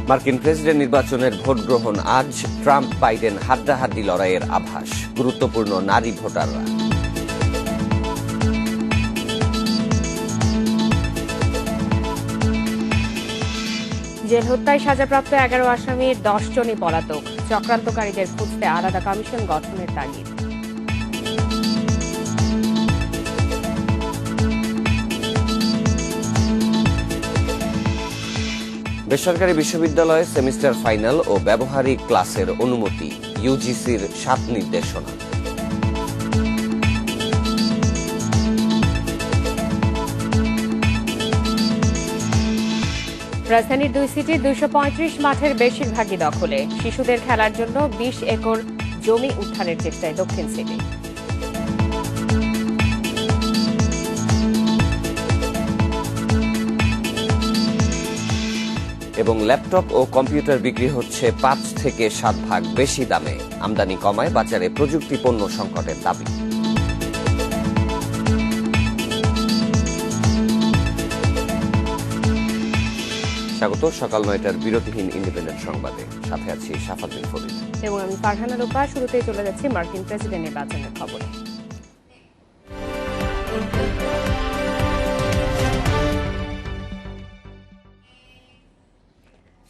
মার্কিন প্রেসিডেন্ট নির্বাচনের ভোট গ্রহণ আজ। ট্রাম্প বাইডেন হাড্ডাহাড্ডি লড়াইয়ের আভাস। গুরুত্বপূর্ণ নারী ভোটাররা। জেল হত্যায় সাজাপ্রাপ্ত 11 আসামির 10 জনই পলাতক। চক্রান্তকারীদের খুঁজতে আলাদা কমিশন গঠনের তাগিদ। বেসরকারি বিশ্ববিদ্যালয়ে সেমিস্টার ফাইনাল ও ব্যবহারিক ক্লাসের অনুমতি। ইউজিসির 7 নির্দেশনা। রাজধানীর 2 সিটির 235 মাঠের বেশিরভাগই দখলে। শিশুদের খেলার জন্য 20 একর জমি উদ্ধারের চেষ্টায় দক্ষিণ সিটি। এবং ল্যাপটপ ও কম্পিউটার বিক্রি হচ্ছে 5 থেকে 7 ভাগ বেশি দামে। আমদানি কমায় বাজারে প্রযুক্তি পণ্য সংকটের দাবি। স্বাগত সকাল 9টার বিরতিহীন ইন্ডিপেন্ডেন্ট সংবাদে। সাথে আছি শাফাতুল ফরিদ এবং আমি ফারহানা রূপা। শুরুতেই চলে যাচ্ছি মার্কিন প্রেসিডেন্ট নির্বাচনের খবরে।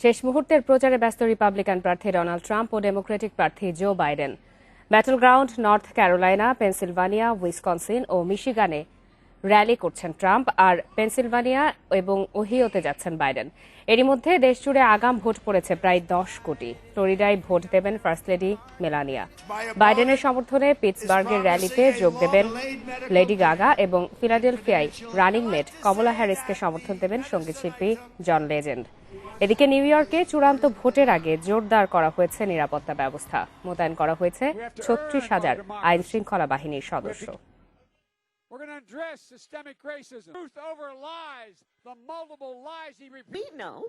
শেষ মুহূর্তের প্রচারে ব্যস্ত রিপাবলিকান প্রার্থী ডোনাল্ড ট্রাম্প ও ডেমোক্রেটিক প্রার্থী Joe Biden. Battle ground North Carolina, Pennsylvania, Wisconsin ও মিশিগানে র্যালি করছেন ট্রাম্প, আর পেনসিলভানিয়া এবং ওহিওতে যাচ্ছেন বাইডেন। এরই মধ্যে দেশজুড়ে আগাম ভোট পড়েছে প্রায় 10 কোটি। ফ্লোরিডায় ভোট দেবেন ফার্স্ট লেডি মেলানিয়া। বাইডেনের সমর্থনে পিটসবার্গের র্যালিতে যোগ দেবেন লেডি গাগা এবং ফিলাডেলফিয়ায় রানিং মেট কমলা হ্যারিসকে সমর্থন দেবেন সঙ্গীতশিল্পী জন লেজেন্ড। এদিকে নিউ ইয়র্কে চূড়ান্ত ভোটের আগে জোরদার করা হয়েছে নিরাপত্তা ব্যবস্থা। মোতায়েন করা হয়েছে 36,000 আইন শৃঙ্খলা বাহিনীর সদস্য। We're going to address systemic racism. Truth over lies, the multiple lies he repeats. We know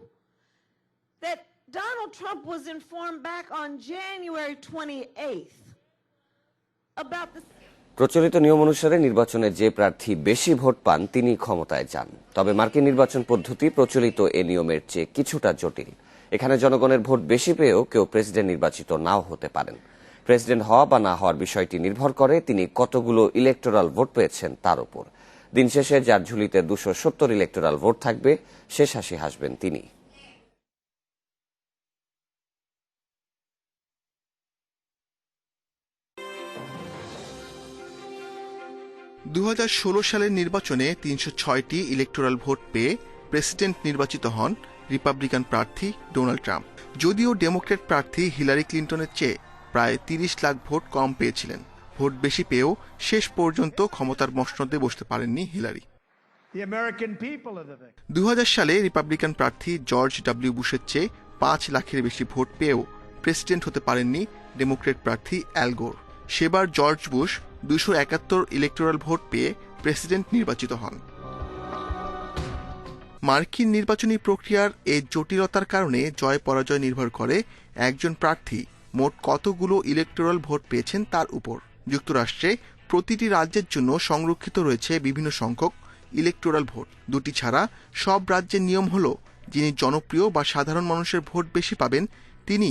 that Donald Trump was informed back on January 28th about the... প্রচলিত নিয়ম অনুসারে নির্বাচনে যে প্রার্থী বেশি ভোট পান তিনি ক্ষমতায় যান। তবে মার্কিন নির্বাচন পদ্ধতি প্রচলিত এ নিয়মের চেয়ে কিছুটা জটিল। এখানে জনগণের ভোট বেশি পেয়েও কেউ প্রেসিডেন্ট নির্বাচিত নাও হতে পারেন। প্রেসিডেন্ট হওয়া বা না হওয়ার বিষয়টি নির্ভর করে তিনি কতগুলো ইলেকটোরাল ভোট পেয়েছেন তার উপর। দিন শেষে যার ঝুলিতে 270 ইলেকটোরাল ভোট থাকবে, শেষ হাসি হাসবেন তিনি। 2016 সালের নির্বাচনে 306টি ইলেকটোরাল ভোট পেয়ে প্রেসিডেন্ট নির্বাচিত হন রিপাবলিকান প্রার্থী ডোনাল্ড ট্রাম্প। যদিও ডেমোক্র্যাট প্রার্থী হিলারি ক্লিন্টনের চেয়ে প্রায় 30 লাখ ভোট কম পেয়েছিলেন। ভোট বেশি পেয়েও শেষ পর্যন্ত ক্ষমতার মসনদে বসতে পারেননি হিলারি। 2000 সালে রিপাবলিকান প্রার্থী জর্জ ডব্লিউ বুশের চেয়ে 5 লাখের বেশি ভোট পেয়েও প্রেসিডেন্ট হতে পারেননি ডেমোক্র্যাট প্রার্থী অ্যাল গোর। সেবার জর্জ বুশ 271 ইলেকটোরাল ভোট পেয়ে প্রেসিডেন্ট নির্বাচিত হন। মার্কিন নির্বাচনী প্রক্রিয়ার এই জটিলতার কারণে জয় পরাজয় নির্ভর করে একজন প্রার্থী মোট কতগুলো ইলেকটোরাল ভোট পেয়েছেন তার উপর। যুক্তরাষ্ট্রে প্রতিটি রাজ্যের জন্য সংরক্ষিত রয়েছে বিভিন্ন সংখ্যক ইলেকটোরাল ভোট। দুটি ছাড়া সব রাজ্যের নিয়ম হল যিনি জনপ্রিয় বা সাধারণ মানুষের ভোট বেশি পাবেন তিনি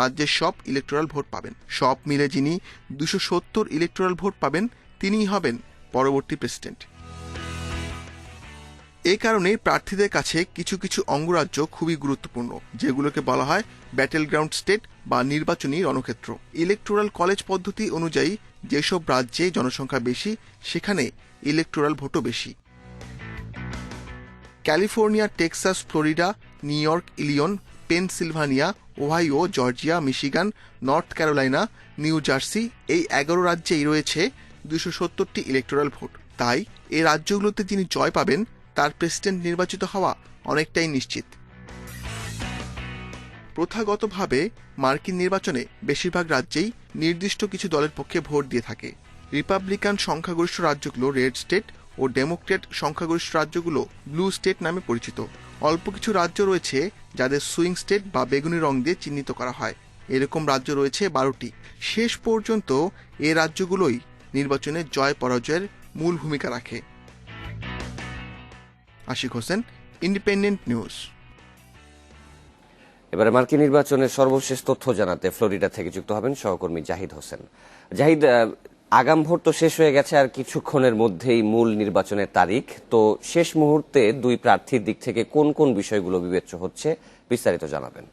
রাজ্যের সব ইলেকটোরাল ভোট পাবেন। সব মিলে যিনি 270 ইলেকটোরাল ভোট পাবেন তিনিই হবেন পরবর্তী প্রেসিডেন্ট। এ কারণে প্রার্থীদের কাছে কিছু কিছু অঙ্গরাজ্য খুবই গুরুত্বপূর্ণ, যেগুলোকে বলা হয় ব্যাটেল গ্রাউন্ড স্টেট বা নির্বাচনী রণক্ষেত্র। ইলেকটোরাল কলেজ পদ্ধতি অনুযায়ী যেসব রাজ্যে জনসংখ্যা বেশি সেখানে ইলেকটোরাল ভোটও বেশি। California, Texas, Florida, New York, Illinois, Pennsylvania, Ohio, Georgia, Michigan, North Carolina, New Jersey এই 11 রাজ্যেই রয়েছে 270টি ইলেকটোরাল ভোট। তাই এই রাজ্যগুলোতে যিনি জয় পাবেন তার প্রেসিডেন্ট নির্বাচিত হওয়া অনেকটাই নিশ্চিত। প্রথাগতভাবে মার্কিন নির্বাচনে বেশিরভাগ রাজ্যেই নির্দিষ্ট কিছু দলের পক্ষে ভোট দিয়ে থাকে। রিপাবলিকান সংখ্যাগরিষ্ঠ রাজ্যগুলো রেড স্টেট ও ডেমোক্র্যাট সংখ্যাগরিষ্ঠ রাজ্যগুলো ব্লু স্টেট নামে পরিচিত। অল্প কিছু রাজ্য রয়েছে যাদের সুইং স্টেট বা বেগুনি রং দিয়ে চিহ্নিত করা হয়। এরকম রাজ্য রয়েছে 12টি। শেষ পর্যন্ত এ রাজ্যগুলোই নির্বাচনে জয় পরাজয়ের মূল ভূমিকা রাখে। Ashiq Hossain, Independent News. এবারে মার্কিন নির্বাচনের সর্বশেষ তথ্য জানাতে ফ্লোরিডা থেকে যুক্ত হবেন সহকর্মী জাহিদ হোসেন। জাহিদ, আগাম ভোট তো শেষ হয়ে গেছে, আর কিছুক্ষণের মধ্যেই মূল নির্বাচনের তারিখ। তো শেষ মুহূর্তে দুই প্রার্থীর দিক থেকে কোন কোন বিষয়গুলো বিবেচ্য হচ্ছে, বিস্তারিত জানাবেন।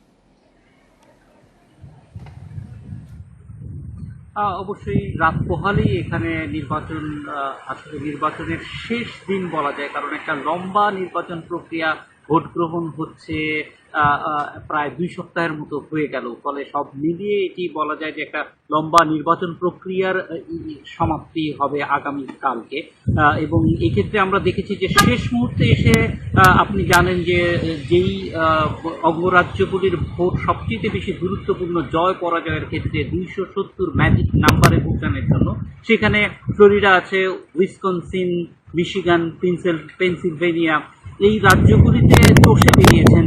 অবশ্যই রাত পোহালেই এখানে নির্বাচন আসলে নির্বাচনের শেষ দিন বলা যায়, কারণ একটা লম্বা নির্বাচন প্রক্রিয়া, ভোট গ্রহণ হচ্ছে প্রায় 2 সপ্তাহের মতো হয়ে গেল। ফলে সব মিলিয়ে এটি বলা যায় যে একটা লম্বা নির্বাচন প্রক্রিয়ার সমাপ্তি হবে আগামী কালকে। এবং এক্ষেত্রে আমরা দেখেছি যে শেষ মুহূর্তে এসে আপনি জানেন যে যেই অঙ্গরাজ্যগুলির ভোট সবচেয়ে বেশি গুরুত্বপূর্ণ জয় পরাজয়ের ক্ষেত্রে 270 ম্যাজিক নাম্বারে ভোটানের জন্য, সেখানে ফ্লোরিডা আছে, উইসকনসিন, মিশিগান, পেনসিলভেনিয়া, এই রাজ্যগুলিতে চষে বেরিয়েছেন।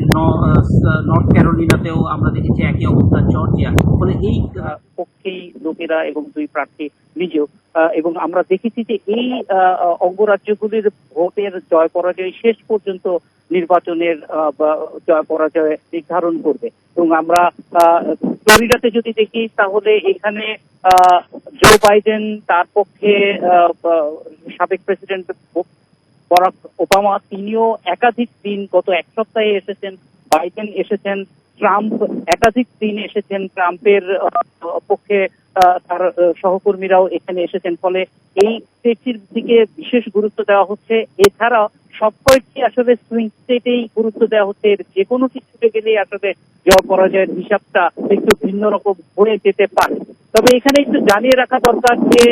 নর্থ ক্যারোলিনাতেও আমরা দেখেছি একই অবস্থা, জর্জিয়া। ফলে এই পক্ষেই লোকেরা এবং দুই প্রার্থী নিজেও, এবং আমরা দেখেছি যে এই অঙ্গরাজ্যগুলির ভোটের জয় পরাজয় শেষ পর্যন্ত নির্বাচনের জয় পরাজয় নির্ধারণ করবে। এবং আমরা ফ্লোরিডাতে যদি দেখি তাহলে এখানে জো বাইডেন, তার পক্ষে সাবেক প্রেসিডেন্ট বারাক ওবামা, তিনিও একাধিক দিন গত এক সপ্তাহে এসেছেন। বাইডেন এসেছেন, ট্রাম্প একাধিক দিন এসেছেন, ট্রাম্পের পক্ষে তার সহকর্মীরাও এখানে এসেছেন। ফলে এই স্টেটটির দিকে বিশেষ গুরুত্ব দেওয়া হচ্ছে। এছাড়াও সব কয়েকটি আসলে সুইং স্টেটেই গুরুত্ব দেওয়া হচ্ছে। যে কোনো কিছুতে গেলেই আসলে জয় পরাজয়ের হিসাবটা একটু ভিন্ন রকম হয়ে যেতে পারে। তবে এখানে একটু জানিয়ে রাখা দরকার যে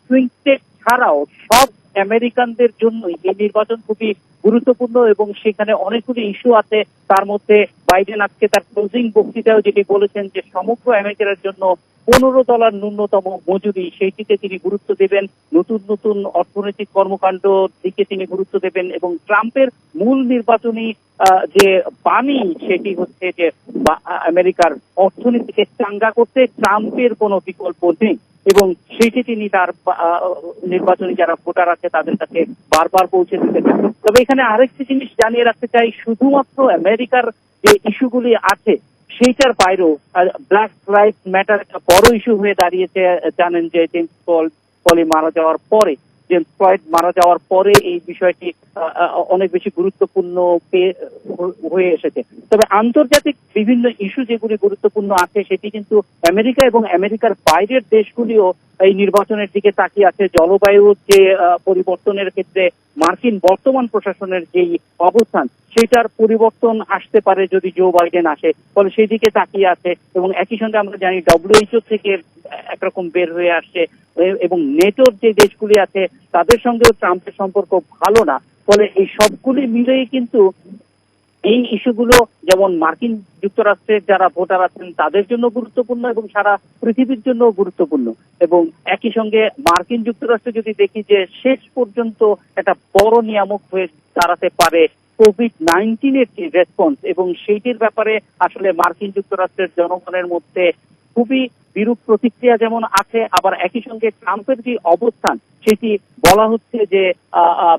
সুইং স্টেট ছাড়াও সব আমেরিকানদের জন্যই এই নির্বাচন খুবই গুরুত্বপূর্ণ এবং সেখানে অনেকগুলি ইস্যু আছে। তার মধ্যে বাইডেন আজকে তার ক্লোজিং বক্তৃতাও যেটি বলেছেন যে সমগ্র আমেরিকার জন্য $15 ন্যূনতম মজুরি, সেইটিতে তিনি গুরুত্ব দেবেন। নতুন নতুন অর্থনৈতিক কর্মকাণ্ড দিকে তিনি গুরুত্ব দেবেন। এবং ট্রাম্পের মূল নির্বাচনী যে বাণী, সেটি হচ্ছে যে আমেরিকার অর্থনীতিকে চাঙ্গা করতে ট্রাম্পের কোনো বিকল্প নেই, এবং সেইটি তিনি তার নির্বাচনী যারা ভোটার আছে তাদের কাছে বারবার পৌঁছে দিতে চান। তবে এখানে আরেকটি জিনিস জানিয়ে রাখতে চাই, শুধুমাত্র আমেরিকার যে ইস্যুগুলি আছে সেইটার বাইরেও ব্ল্যাক লাইফ ম্যাটার একটা বড় ইস্যু হয়ে দাঁড়িয়েছে। জানেন যে জেমস পলি মারা যাওয়ার পরে, জেমস ফ্লয়েড মারা যাওয়ার পরে এই বিষয়টি অনেক বেশি গুরুত্বপূর্ণ হয়ে এসেছে। তবে আন্তর্জাতিক বিভিন্ন ইস্যু যেগুলি গুরুত্বপূর্ণ আছে সেটি কিন্তু আমেরিকা এবং আমেরিকার বাইরের দেশগুলিও এই নির্বাচনের দিকে তাকিয়ে আছে। জলবায়ুর যে পরিবর্তনের ক্ষেত্রে মার্কিন বর্তমান প্রশাসনের যেই অবস্থান, সেটার পরিবর্তন আসতে পারে যদি জো বাইডেন আসে, ফলে সেই দিকে তাকিয়ে আছে। এবং একই সঙ্গে আমরা জানি WHO থেকে একরকম বের হয়ে আসছে, এবং নেটোর যে দেশগুলি আছে তাদের সঙ্গেও ট্রাম্পের সম্পর্ক ভালো না। ফলে এই সবগুলি মিলেই কিন্তু এই ইস্যুগুলো যেমন মার্কিন যুক্তরাষ্ট্রের যারা ভোটার আছেন তাদের জন্য গুরুত্বপূর্ণ এবং সারা পৃথিবীর জন্য গুরুত্বপূর্ণ। এবং একই সঙ্গে মার্কিন যুক্তরাষ্ট্রে যদি দেখি যে শেষ পর্যন্ত একটা বড় নিয়ামক হয়ে দাঁড়াতে পারে COVID-19 যে রেসপন্স, এবং সেইটির ব্যাপারে আসলে মার্কিন যুক্তরাষ্ট্রের জনগণের মধ্যে খুবই বিরূপ প্রতিক্রিয়া যেমন আছে, আবার একই সঙ্গে ট্রাম্পের যে অবস্থান সেটি বলা হচ্ছে যে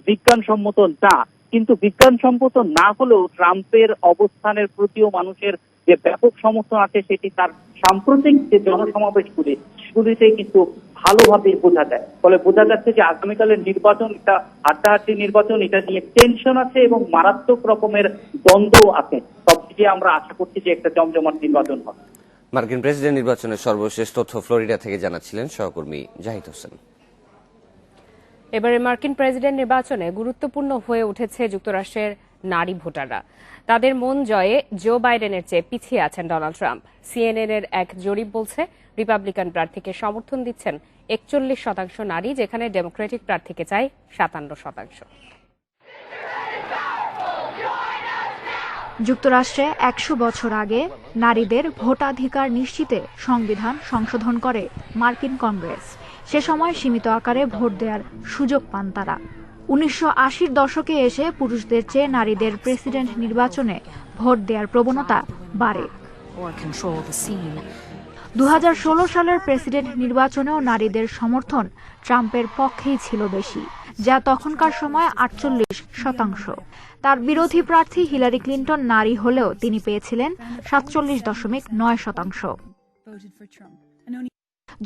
বিজ্ঞানসম্মত না। কিন্তু বিজ্ঞানসম্মত না হলেও ট্রাম্পের অবস্থানের প্রতিও মানুষের যে ব্যাপক সমর্থন আছে সেটি তার সাম্প্রতিক যে জনসমাবেশগুলি সেগুলিতে কিন্তু ভালোভাবে বোঝা যায়। ফলে বোঝা যাচ্ছে যে আগামীকালের নির্বাচন এটা হাড্ডাহাড্ডি নির্বাচন, এটা নিয়ে টেনশন আছে এবং মারাত্মক রকমের দ্বন্দ্ব আছে। সবদিকে আমরা আশা করছি যে একটা জমজমাট নির্বাচন হবে। মার্কিন প্রেসিডেন্ট নির্বাচনের সর্বশেষ তথ্য ফ্লোরিডা থেকে জানাচ্ছিলেন সহকর্মী জাহিদ হোসেন। এবারে মার্কিন প্রেসিডেন্ট নির্বাচনে গুরুত্বপূর্ণ হয়ে উঠেছে যুক্তরাষ্ট্রের নারী ভোটাররা। তাদের মন জয়ে জো বাইডেনের চেয়ে পিছিয়ে আছেন ডোনাল্ড ট্রাম্প। CNN এর এক জরিপ বলছে রিপাবলিকান প্রার্থীকে সমর্থন দিচ্ছেন 41% নারী, যেখানে ডেমোক্রেটিক প্রার্থীকে চায় 57%। যুক্তরাষ্ট্রে 100 বছর আগে নারীদের ভোটাধিকার নিশ্চিতে সংবিধান সংশোধন করে মার্কিন কংগ্রেস। সে সময় সীমিত আকারে ভোট দেওয়ার সুযোগ পান তারা। 1980-র দশকে এসে পুরুষদের চেয়ে নারীদের প্রেসিডেন্ট নির্বাচনে ভোট দেওয়ার প্রবণতা বাড়ে। 2016 সালের প্রেসিডেন্ট নির্বাচনেও নারীদের সমর্থন ট্রাম্পের পক্ষেই ছিল বেশি। যা তখনকার সময় 48%। তার বিরোধী প্রার্থী হিলারি ক্লিন্টন নারী হলেও তিনি পেয়েছিলেন 47.9%।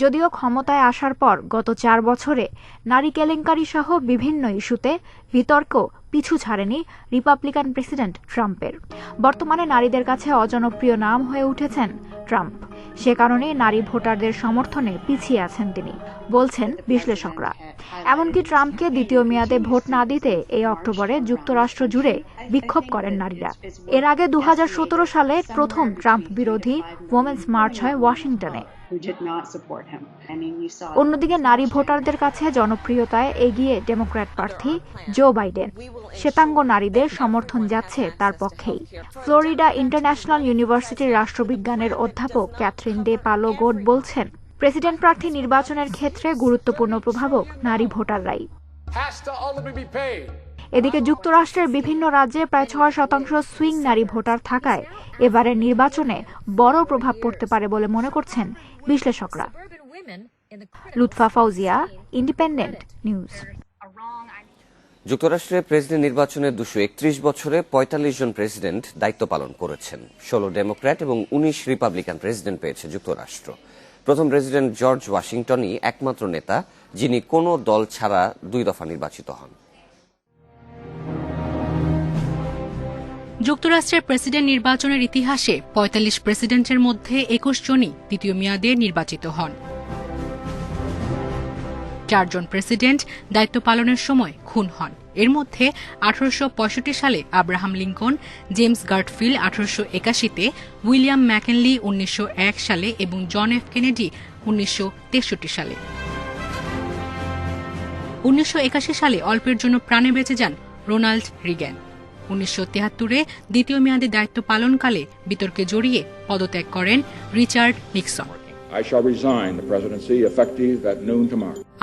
যদিও ক্ষমতায় আসার পর গত 4 বছরে নারী কেলেঙ্কারি সহ বিভিন্ন ইস্যুতে বিতর্ক পিছু ছাড়েনি রিপাবলিকান প্রেসিডেন্ট ট্রাম্পের। বর্তমানে নারীদের কাছে অজনপ্রিয় নাম হয়ে উঠেছেন ট্রাম্প। সে কারণে নারী ভোটারদের সমর্থনে পিছিয়ে আছেন তিনি, বলছেন বিশ্লেষকরা। এমনকি ট্রাম্পকে দ্বিতীয় মেয়াদে ভোট না দিতে এই অক্টোবরে যুক্তরাষ্ট্র জুড়ে বিক্ষোভ করেন নারীরা। এর আগে 2017 সালে প্রথম ট্রাম্প বিরোধী ওমেন্স মার্চ হয় ওয়াশিংটনে। অন্যদিকে নারী ভোটারদের কাছে জনপ্রিয়তায় এগিয়ে ডেমোক্র্যাট প্রার্থী জো বাইডেন। শ্বেতাঙ্গ নারীদের সমর্থন যাচ্ছে তার পক্ষেই। ফ্লোরিডা ইন্টারন্যাশনাল ইউনিভার্সিটির রাষ্ট্রবিজ্ঞানের অধ্যাপক ক্যাথরিন ডে পালো গোড বলছেন, প্রেসিডেন্ট প্রার্থী নির্বাচনের ক্ষেত্রে গুরুত্বপূর্ণ প্রভাবক নারী ভোটাররাই। এদিকে যুক্তরাষ্ট্রের বিভিন্ন রাজ্যে প্রায় 6% সুইং নারী ভোটার থাকায় এবারের নির্বাচনে বড় প্রভাব পড়তে পারে বলে মনে করছেন বিশ্লেষকরা। Lutfa Fauzia, independent news. যুক্তরাষ্ট্রের প্রেসিডেন্ট নির্বাচনে 231 বছরে 45 জন প্রেসিডেন্ট দায়িত্ব পালন করেছেন। 16 ডেমোক্র্যাট এবং 19 রিপাবলিকান প্রেসিডেন্ট পেয়েছে যুক্তরাষ্ট্র। প্রথম প্রেসিডেন্ট জর্জ ওয়াশিংটনই একমাত্র নেতা যিনি কোনো দল ছাড়া 2 দফা নির্বাচিত হন। যুক্তরাষ্ট্রের প্রেসিডেন্ট নির্বাচনের ইতিহাসে 45 প্রেসিডেন্টের মধ্যে 21 জনই দ্বিতীয় মেয়াদে নির্বাচিত হন। 4 জন প্রেসিডেন্ট দায়িত্ব পালনের সময় খুন হন। এর মধ্যে 1865 সালে আব্রাহাম লিঙ্কন, জেমস গার্টফিল্ড 1881-তে, উইলিয়াম ম্যাকেনলি 1901 সালে এবং জন এফ কেনেডি 1963 সালে। 1981 সালে অল্পের জন্য প্রাণে বেঁচে যান রোনাল্ড রিগ্যান। 1973-এ দ্বিতীয় মেয়াদে দায়িত্ব পালনকালে বিতর্কে জড়িয়ে পদত্যাগ করেন রিচার্ড নিক্সন।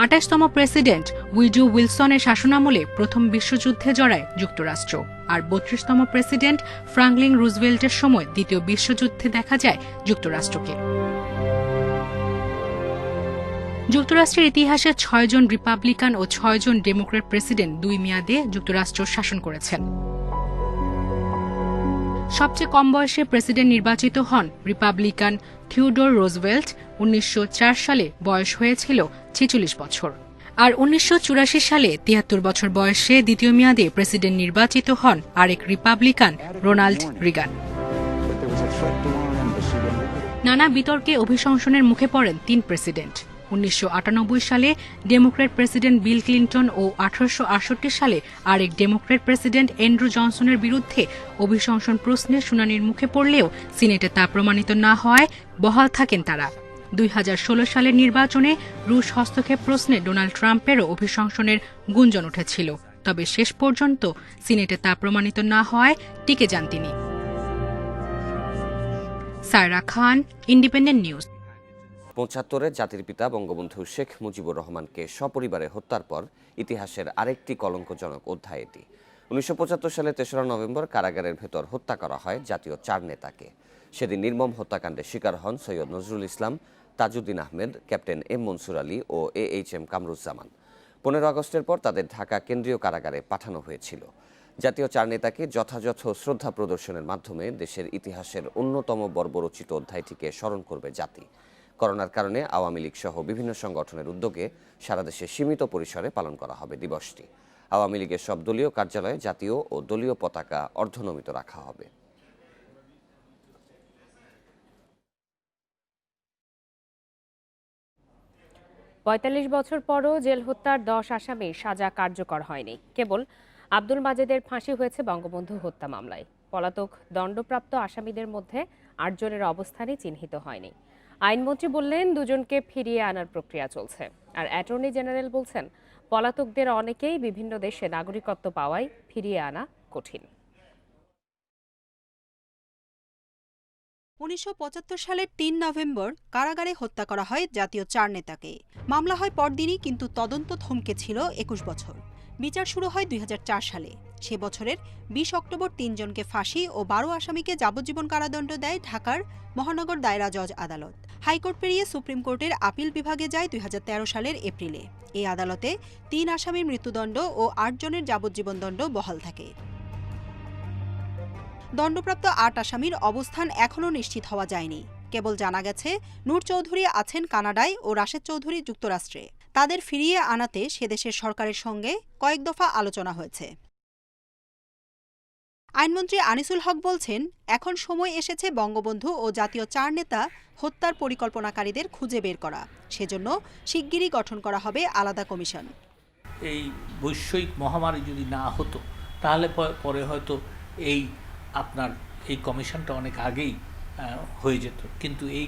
28তম প্রেসিডেন্ট উইড্রো উইলসনের শাসনামলে প্রথম বিশ্বযুদ্ধে জড়ায় যুক্তরাষ্ট্র, আর 32তম প্রেসিডেন্ট ফ্রাঙ্কলিন রুজভেল্টের সময় দ্বিতীয় বিশ্বযুদ্ধে দেখা যায় যুক্তরাষ্ট্রকে। যুক্তরাষ্ট্রের ইতিহাসে 6 জন রিপাবলিকান ও 6 জন ডেমোক্র্যাট প্রেসিডেন্ট 2 মেয়াদে যুক্তরাষ্ট্র শাসন করেছেন। সবচেয়ে কম বয়সে প্রেসিডেন্ট নির্বাচিত হন রিপাবলিকান থিওডোর রুজভেল্ট। 1904 সালে বয়স হয়েছিল 46 বছর। আর 1984 সালে 73 বছর বয়সে দ্বিতীয় মেয়াদে প্রেসিডেন্ট নির্বাচিত হন আরেক রিপাবলিকান রোনাল্ড রিগান। নানা বিতর্কে অভিশংসনের মুখে পড়েন 3 প্রেসিডেন্ট। 1998 সালে ডেমোক্র্যাট প্রেসিডেন্ট বিল ক্লিন্টন ও 1868 সালে আরেক ডেমোক্র্যাট প্রেসিডেন্ট অ্যান্ড্রু জনসনের বিরুদ্ধে অভিশংসন প্রশ্নে শুনানির মুখে পড়লেও সিনেটে তা প্রমাণিত না হওয়ায় বহাল থাকেন তারা। 2016 সালের নির্বাচনে রুশ হস্তক্ষেপ প্রশ্নে ডোনাল্ড ট্রাম্পেরও অভিশংসনের গুঞ্জন উঠেছিল, তবে শেষ পর্যন্ত সিনেটে তা প্রমাণিত না হওয়ায় টিকে যান তিনি। সায়রা খান, ইন্ডিপেন্ডেন্ট নিউজ। 75-এ জাতির পিতা বঙ্গবন্ধু শেখ মুজিবুর রহমানকে সপরিবারে হত্যার পর ইতিহাসের আরেকটি কলঙ্কজনক অধ্যায় এটি। 1975 সালে 3রা নভেম্বর কারাগারের ভেতর হত্যা করা হয় জাতীয় 4 নেতাকে। সেদিন নির্মম হত্যাকাণ্ডে শিকার হন সৈয়দ নজরুল ইসলাম, তাজউদ্দিন আহমেদ, ক্যাপ্টেন এম মনসুর আলী ও AHM কামরুজ্জামান। 15 আগস্টের পর তাদের ঢাকা কেন্দ্রীয় কারাগারে পাঠানো হয়েছিল। জাতীয় 4 নেতাকে যথাযথ শ্রদ্ধা প্রদর্শনের মাধ্যমে দেশের ইতিহাসের অন্যতম বর্বরচিত অধ্যায়টিকে স্মরণ করবে জাতি। করোনার কারণে আওয়ামী লীগ সহ বিভিন্ন সংগঠনের উদ্যোগে সারা দেশে সীমিত পরিসরে পালন করা হবে দিবসটি। আওয়ামী লীগের সব দলীয় কার্যালয়ে জাতীয় ও দলীয় পতাকা অর্ধনমিত রাখা হবে। পঁয়তাল্লিশ বছর পরও জেল হত্যার 10 আসামির সাজা কার্যকর হয়নি। কেবল আব্দুল মাজেদের ফাঁসি হয়েছে বঙ্গবন্ধু হত্যা মামলায়। পলাতক দণ্ডপ্রাপ্ত আসামিদের মধ্যে 8 জনের অবস্থানই চিহ্নিত হয়নি। আইনমন্ত্রী বললেন 2 জনকে ফিরিয়ে আনার প্রক্রিয়া চলছে, আর অ্যাটর্নি জেনারেল বলছেন পলাতকদের অনেকেই বিভিন্ন দেশে নাগরিকত্ব পাওয়ায় ফিরিয়ে আনা কঠিন। 1975 সালের 3 নভেম্বর কারাগারে হত্যা করা হয় জাতীয় 4 নেতাকে। মামলা হয় পরদিনই, কিন্তু তদন্ত থমকে ছিল 21 বছর। বিচার শুরু হয় 2004 সালে। সে বছরের 20 অক্টোবর 3 জনকে ফাঁসি ও 12 আসামিকে যাবজ্জীবন কারাদণ্ড দেয় ঢাকার মহানগর দায়রা জজ আদালত। হাইকোর্ট পেরিয়ে সুপ্রিম কোর্টের আপিল বিভাগে যায় 2013 সালের এপ্রিলে। এই আদালতে 3 আসামির মৃত্যুদণ্ড ও 8 জনের যাবজ্জীবন দণ্ড বহাল থাকে। দণ্ডপ্রাপ্ত 8 আসামির অবস্থান এখনও নিশ্চিত হওয়া যায়নি। কেবল জানা গেছে নূর চৌধুরী আছেন কানাডায় ও রাশেদ চৌধুরী যুক্তরাষ্ট্রে। তাদের ফিরিয়ে আনাতে সেদেশের সরকারের সঙ্গে কয়েক দফা আলোচনা হয়েছে। আইনমন্ত্রী আনিসুল হক বলছেন, এখন সময় এসেছে বঙ্গবন্ধু ও জাতীয় 4 নেতা হত্যার পরিকল্পনাকারীদের খুঁজে বের করা। সেজন্য শিগগিরই গঠন করা হবে আলাদা কমিশন। এই বৈশ্বিক মহামারী যদি না হতো তাহলে পরে হয়তো এই কমিশনটা অনেক আগেই হয়ে যেত, কিন্তু এই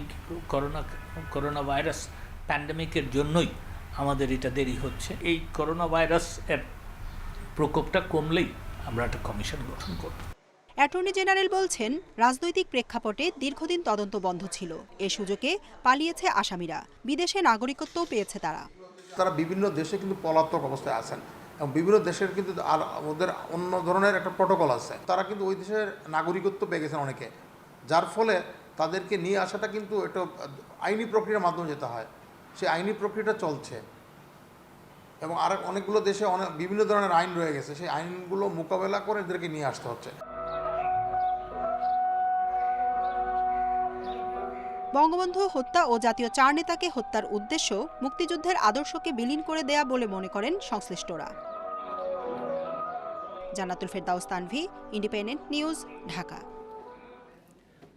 করোনা ভাইরাস প্যান্ডেমিকের জন্যই আমাদের এটা দেরি হচ্ছে। এই করোনা ভাইরাস এর প্রকোপটা কমলেই আমরা একটা কমিশন গঠন করব। অ্যাটর্নি জেনারেল বলছেন, রাজনৈতিক প্রেক্ষাপটে দীর্ঘদিন তদন্ত বন্ধ ছিল। এ সুযোগে পালিয়েছে আসামিরা, বিদেশে নাগরিকত্বও পেয়েছে তারা। তারা বিভিন্ন দেশে কিন্তু পলাতক অবস্থায় আছেন এবং বিভিন্ন দেশের কিন্তু আর ওদের অন্য ধরনের একটা প্রোটোকল আছে। তারা কিন্তু ওই দেশের নাগরিকত্ব পেয়ে গেছেন অনেকে, যার ফলে তাদেরকে নিয়ে আসাটা কিন্তু এটা আইনি প্রক্রিয়ার মাধ্যমে যেতে হয়। সেই আইনি প্রক্রিয়াটা চলছে এবং আর অনেকগুলো দেশে বিভিন্ন ধরনের আইন রয়ে গেছে, সেই আইনগুলো মোকাবেলা করে এদেরকে নিয়ে আসতে হচ্ছে। বঙ্গবন্ধু হত্যা ও জাতীয় 4 নেতাকে হত্যার উদ্দেশ্য মুক্তিযুদ্ধের আদর্শকে বিলীন করে দেয়া বলে মনে করেন সংশ্লিষ্টরা। জান্নাতুল ফেরদাউস তানভি, ইন্ডিপেন্ডেন্ট নিউজ, ঢাকা।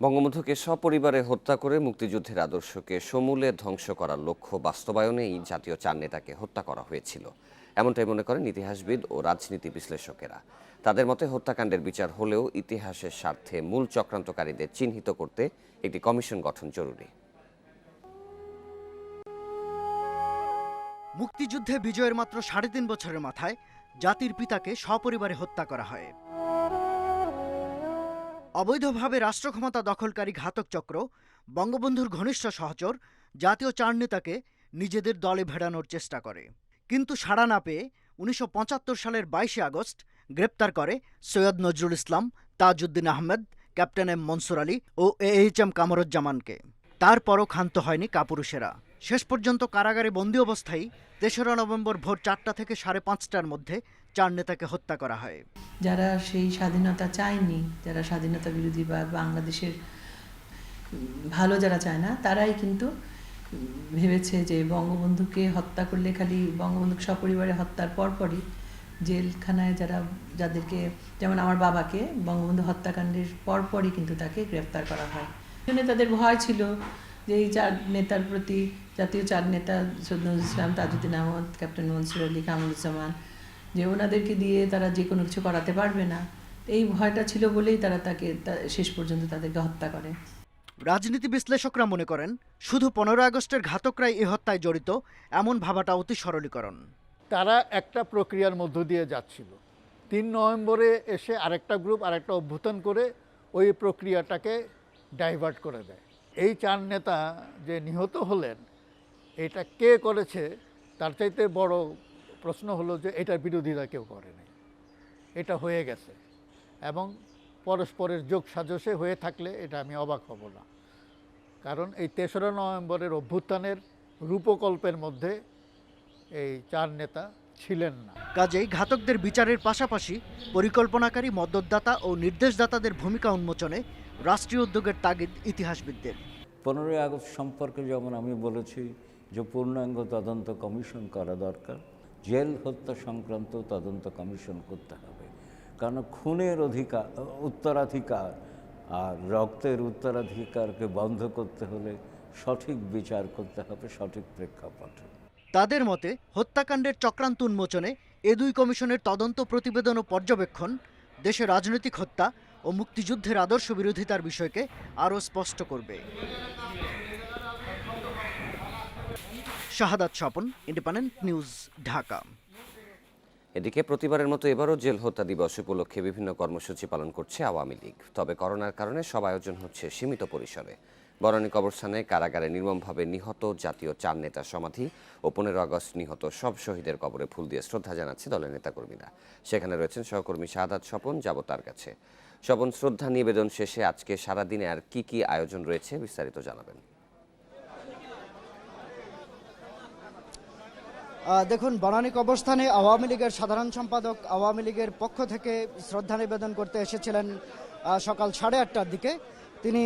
বঙ্গবন্ধুকে সপরিবারে হত্যা করে মুক্তিযুদ্ধের আদর্শকে সমূলে ধ্বংস করার লক্ষ্য বাস্তবায়নেই জাতীয় 4 নেতাকে হত্যা করা হয়েছিল, এমনটাই মনে করেন ইতিহাসবিদ ও রাজনীতি বিশ্লেষকেরা। তাদের মতে হত্যাকাণ্ডের বিচার হলেও ইতিহাসের স্বার্থে মূল চক্রান্তকারীদের চিহ্নিত করতে একটি কমিশন গঠন জরুরি। মুক্তিযুদ্ধে বিজয়ের মাত্র 3.5 বছরের মাথায় জাতির পিতাকে সপরিবারে হত্যা করা হয়। অবৈধভাবে রাষ্ট্র ক্ষমতা দখলকারী ঘাতক চক্র বঙ্গবন্ধুর ঘনিষ্ঠ সহচর জাতীয় 4 নেতাকে নিজেদের দলে ভেড়ানোর চেষ্টা করে, কিন্তু সাড়া না পেয়ে 1975 সালের 22 আগস্ট গ্রেপ্তার করে সৈয়দ নজরুল ইসলাম, তাজউদ্দিন আহমেদ, ক্যাপ্টেন এম মনসুর আলী ও AHM কামরুজ্জামানকে। তারপরও ক্ষান্ত হয়নি কাপুরুষেরা। শেষ পর্যন্ত কারাগারে বন্দী অবস্থায় 3রা নভেম্বর ভোর 4টা থেকে 5:30টার মধ্যে 4 নেতাকে হত্যা করা হয়। যারা সেই স্বাধীনতা চায়নি, যারা স্বাধীনতা বিরোধী বা বাংলাদেশের ভালো যারা চায় না, তারাই কিন্তু ভেবেছে যে বঙ্গবন্ধুকে হত্যা করলে খালি বঙ্গবন্ধুকে সপরিবারে হত্যার পরপরই জেলখানায় যাদেরকে, যেমন আমার বাবাকে বঙ্গবন্ধু হত্যাকাণ্ডের পরপরই কিন্তু তাকে গ্রেফতার করা হয়। তাদের ভয় ছিল যে এই 4 নেতার প্রতি, জাতীয় 4 নেতা সৈয়দ নজরুল ইসলাম, তাজউদ্দিন আহমদ, ক্যাপ্টেন মনসুর আলী, কামরুজ্জামান, যে ওনাদেরকে দিয়ে তারা যে কোনো কিছু করাতে পারবে না। এই ভয়টা ছিল বলেই তারা তাকে শেষ পর্যন্ত তাদেরকে হত্যা করে। রাজনীতি বিশ্লেষকরা মনে করেন, শুধু 15 আগস্টের ঘাতকরাই এ হত্যায় জড়িত এমন ভাবাটা অতি সরলীকরণ। তারা একটা প্রক্রিয়ার মধ্য দিয়ে যাচ্ছিল। 3 নভেম্বরে এসে আরেকটা গ্রুপ আরেকটা অভ্যুত্থান করে ওই প্রক্রিয়াটাকে ডাইভার্ট করে দেয়। এই 4 নেতা যে নিহত হলেন, এটা কে করেছে তার চাইতে বড় প্রশ্ন হলো যে এটার বিরোধিতা কেউ করেনি, এটা হয়ে গেছে এবং পরস্পরের যোগ সাজসে হয়ে থাকলে এটা আমি অবাক হব না, কারণ এই 3রা নভেম্বরের অভ্যুত্থানের রূপকল্পের মধ্যে এই 4 নেতা ছিলেন না। কাজেই ঘাতকদের বিচারের পাশাপাশি পরিকল্পনাকারী, মদতদাতা ও নির্দেশদাতাদের ভূমিকা উন্মোচনে রাষ্ট্রীয় উদ্যোগের তাগিদ ইতিহাসবিদদের। 15ই আগস্ট সম্পর্কে যেমন আমি বলেছি যে পূর্ণাঙ্গ তদন্ত কমিশন করা দরকার, জেল হত্যা সংক্রান্ত তদন্ত কমিশন করতে হবে, কারণ খুনের উত্তরাধিকার আর রক্তের উত্তরাধিকারকে বন্ধ করতে হলে সঠিক বিচার করতে হবে সঠিক প্রেক্ষাপটে। তাদের মতে হত্যাকাণ্ডের চক্রান্ত উন্মোচনে এ 2 কমিশনের তদন্ত প্রতিবেদন ও পর্যবেক্ষণ দেশে রাজনৈতিক হত্যা ও মুক্তিযুদ্ধের আদর্শ বিরোধিতার বিষয়কে আরও স্পষ্ট করবে। শাহাদাত স্বপন, ইন্ডিপেন্ডেন্ট নিউজ, ঢাকা। এদিকে প্রতিবারের মতো এবারও জেল হত্যা দিবস উপলক্ষে বিভিন্ন কর্মসূচি পালন করছে আওয়ামী লীগ। তবে করোনার কারণে সব আয়োজন হচ্ছে সীমিত পরিসরে। বরণী কবরস্থানে কারাগারে নির্মমভাবে নিহত জাতীয় 4 নেতার সমাধি ও 15 আগস্ট নিহত সব শহীদের কবরে ফুল দিয়ে শ্রদ্ধা জানাচ্ছে দলের নেতাকর্মীরা। সেখানে রয়েছেন সহকর্মী শাহাদাত স্বপন, যাব তার কাছে। স্বপন, শ্রদ্ধা নিবেদন শেষে আজকে সারাদিনে আর কি কি আয়োজন রয়েছে বিস্তারিত জানাবেন। দেখুন, বনানী কবরস্থানে আওয়ামী লীগের সাধারণ সম্পাদক আওয়ামী লীগের পক্ষ থেকে শ্রদ্ধা নিবেদন করতে এসেছিলেন সকাল 8:30টার দিকে। তিনি